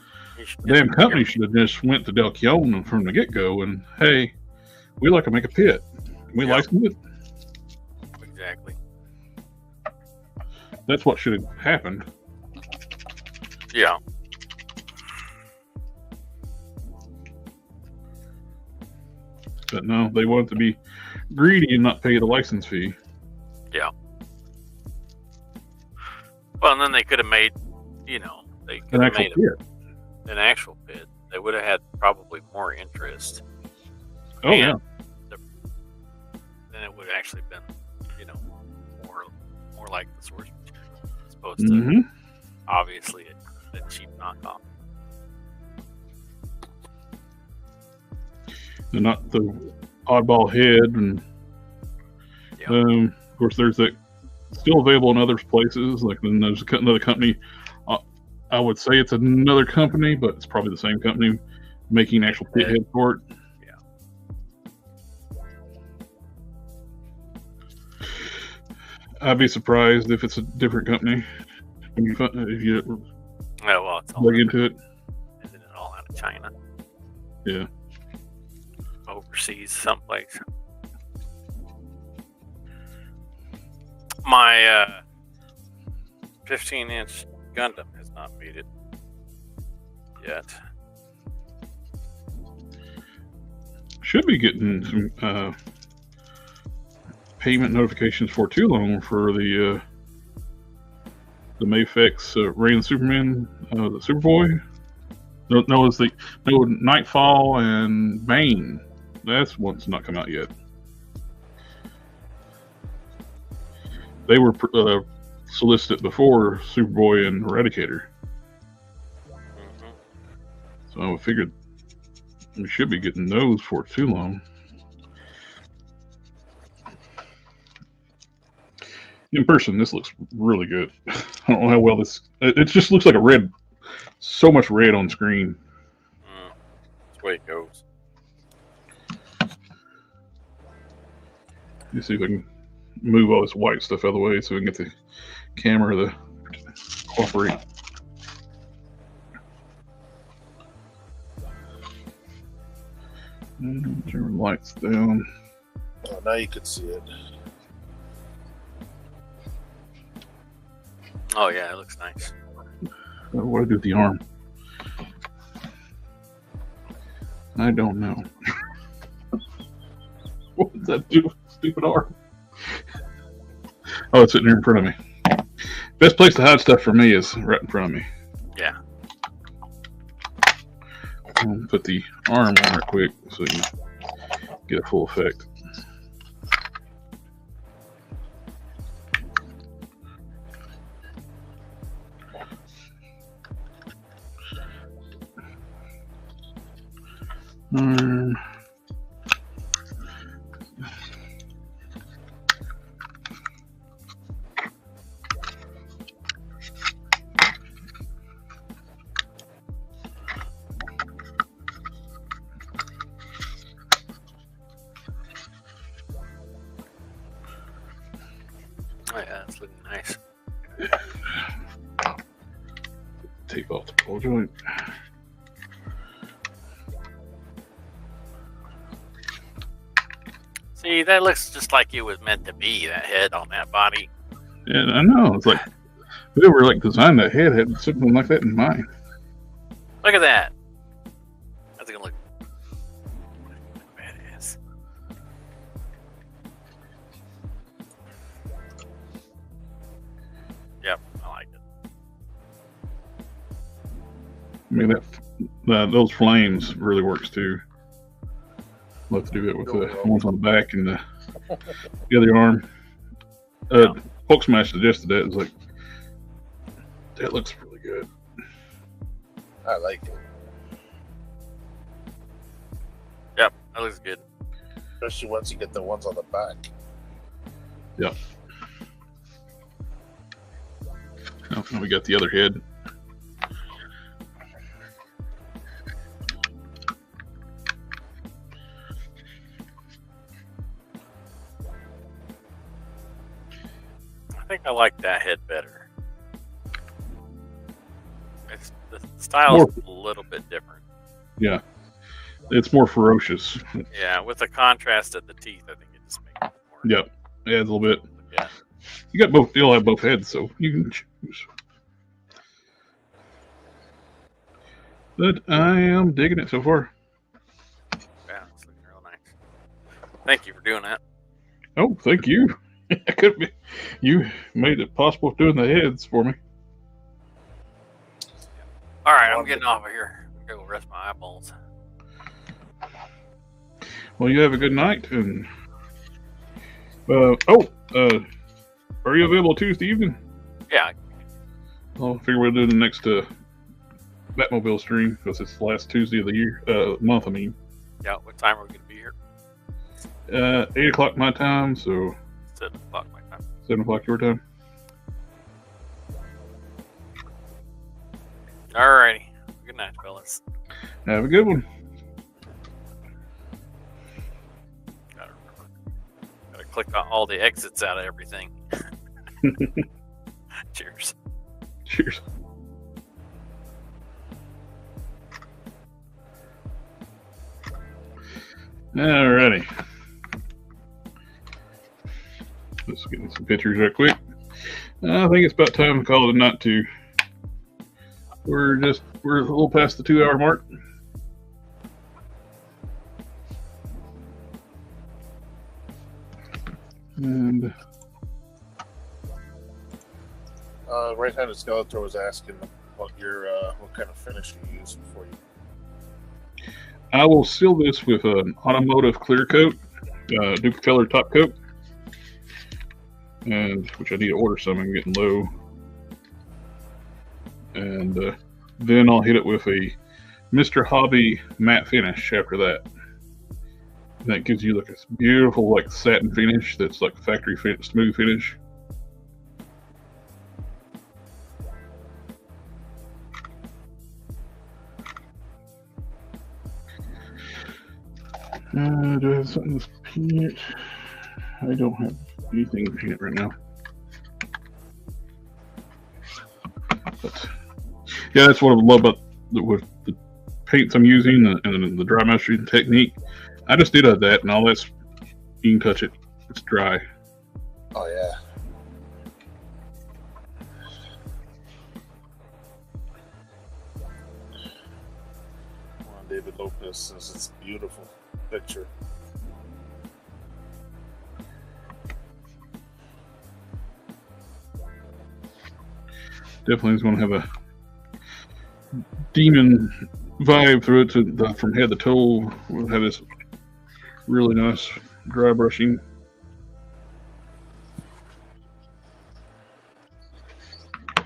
the damn company should have just went to Del Keon from the get-go and, hey, we like to make a pit. Can we license it? Exactly. That's what should have happened. Yeah. But no, they wanted to be greedy and not pay the license fee. Yeah. Well, and then they could have made, they could have made an actual pit. They would have had probably more interest. Oh, yeah. Then it would have actually been, more like the source material as opposed to obviously a cheap knockoff. And not the oddball head, and of course there's that still available in other places. Like then there's another company. I would say it's another company, but it's probably the same company making actual pit head for it. I'd be surprised if it's a different company. If you look into it. Isn't it all out of China? Yeah. Overseas someplace. My 15-inch Gundam has not made it yet. Should be getting some payment notifications for too long for the Mayfix Rain Superman, the Superboy. No, it's Nightfall and Bane. That's one's not come out yet. They were solicited before Superboy and Eradicator. So I figured we should be getting those for too long. In person, this looks really good. I don't know how well it just looks like a red, so much red on screen. That's the way it goes. Let's see if I can move all this white stuff out of the way so we can get the camera to cooperate. And turn the lights down. Oh, now you can see it. Oh yeah, it looks nice. What do I do with the arm? I don't know. What does that do with the stupid arm? Oh, it's sitting there in front of me. Best place to hide stuff for me is right in front of me. Yeah. I'll put the arm on real quick so you can get a full effect. Oh yeah, it's looking nice. tape off the ball joint. See, that looks just like it was meant to be, that head on that body. Yeah, I know. It's like whoever like designed that head had something like that in mind. Look at that. That's gonna look badass. Yep, I like it. I mean, those flames really works too. Love to do it with the ones on the back and the other arm. Hulk Smash suggested that. It was like, that looks really good. I like it. Yep, that looks good. Especially once you get the ones on the back. Yep. Now we got the other head. I think I like that head better. The style is a little bit different. Yeah. It's more ferocious. Yeah, with the contrast of the teeth, I think it just makes it more. Yep. Adds a little bit. Yeah. You got both. You'll have both heads, so you can choose. But I am digging it so far. Yeah, it's looking real nice. Thank you for doing that. Oh, thank you. It could be. You made it possible doing the heads for me. All right, I'm getting off of here. I'm gonna go rest my eyeballs. Well, you have a good night, and are you available Tuesday evening? Yeah. I'll figure we'll do the next Batmobile stream because it's the last Tuesday of the year, month. I mean. Yeah. What time are we gonna be here? 8 o'clock my time, so 7 o'clock my time. 7 o'clock your time. Alrighty. Good night, fellas. Have a good one. Gotta remember. Gotta click on all the exits out of everything. Cheers. Cheers. Alrighty. Just getting some pictures real quick. I think it's about time to call it a night too. We're a little past the 2-hour mark. And Right-handed Skeletor was asking what what kind of finish you use before you. I will seal this with an automotive clear coat, Duke top coat, and which I need to order some. I'm getting low. And then I'll hit it with a Mr. Hobby matte finish after that. And that gives you like a beautiful like satin finish that's like factory smooth finish. Do I have something with paint? I don't have anything to paint right now. But yeah, that's what I love about with the paints I'm using and the dry mastering technique. I just did that, and all that's, you can touch it. It's dry. Oh yeah. David Lopez says it's a beautiful picture. Definitely is going to have a demon vibe through it from head to toe. We'll have this really nice dry brushing.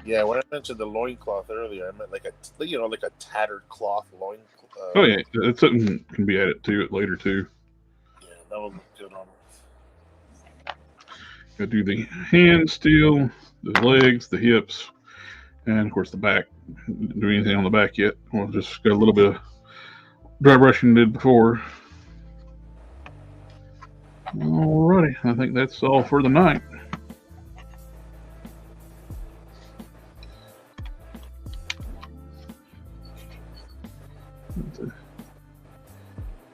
Yeah, when I mentioned the loincloth earlier, I meant like a tattered cloth loincloth. Oh yeah, it's something can be added to it later too. Yeah, that would look good on it. Gotta do the hands still, the legs, the hips, and of course the back. Didn't do anything on the back yet. We'll just got a little bit of dry brushing did before. Alrighty, I think that's all for the night.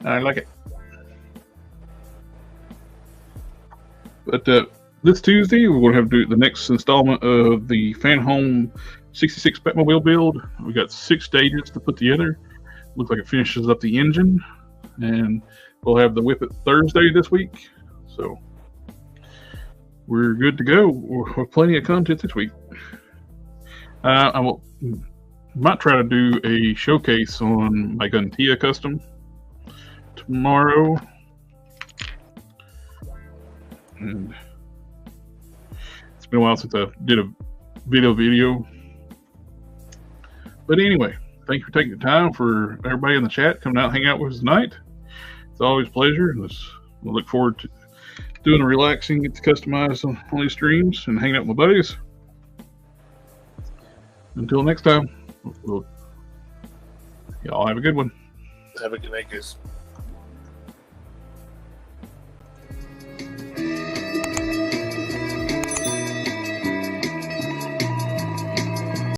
I like it. But this Tuesday, we're going to have to do the next installment of the Fan Home 66 Batmobile build. We got 6 stages to put together. Looks like it finishes up the engine. And we'll have the WIP It Thursday this week. So we're good to go. We'll have plenty of content this week. Might try to do a showcase on my Guntia custom tomorrow. And it's been a while since I did a video. But anyway, thank you for taking the time, for everybody in the chat coming out and hanging out with us tonight. It's always a pleasure. We look forward to doing a relaxing, get to customize on these streams and hanging out with my buddies. Until next time, y'all have a good one. Have a good night, guys.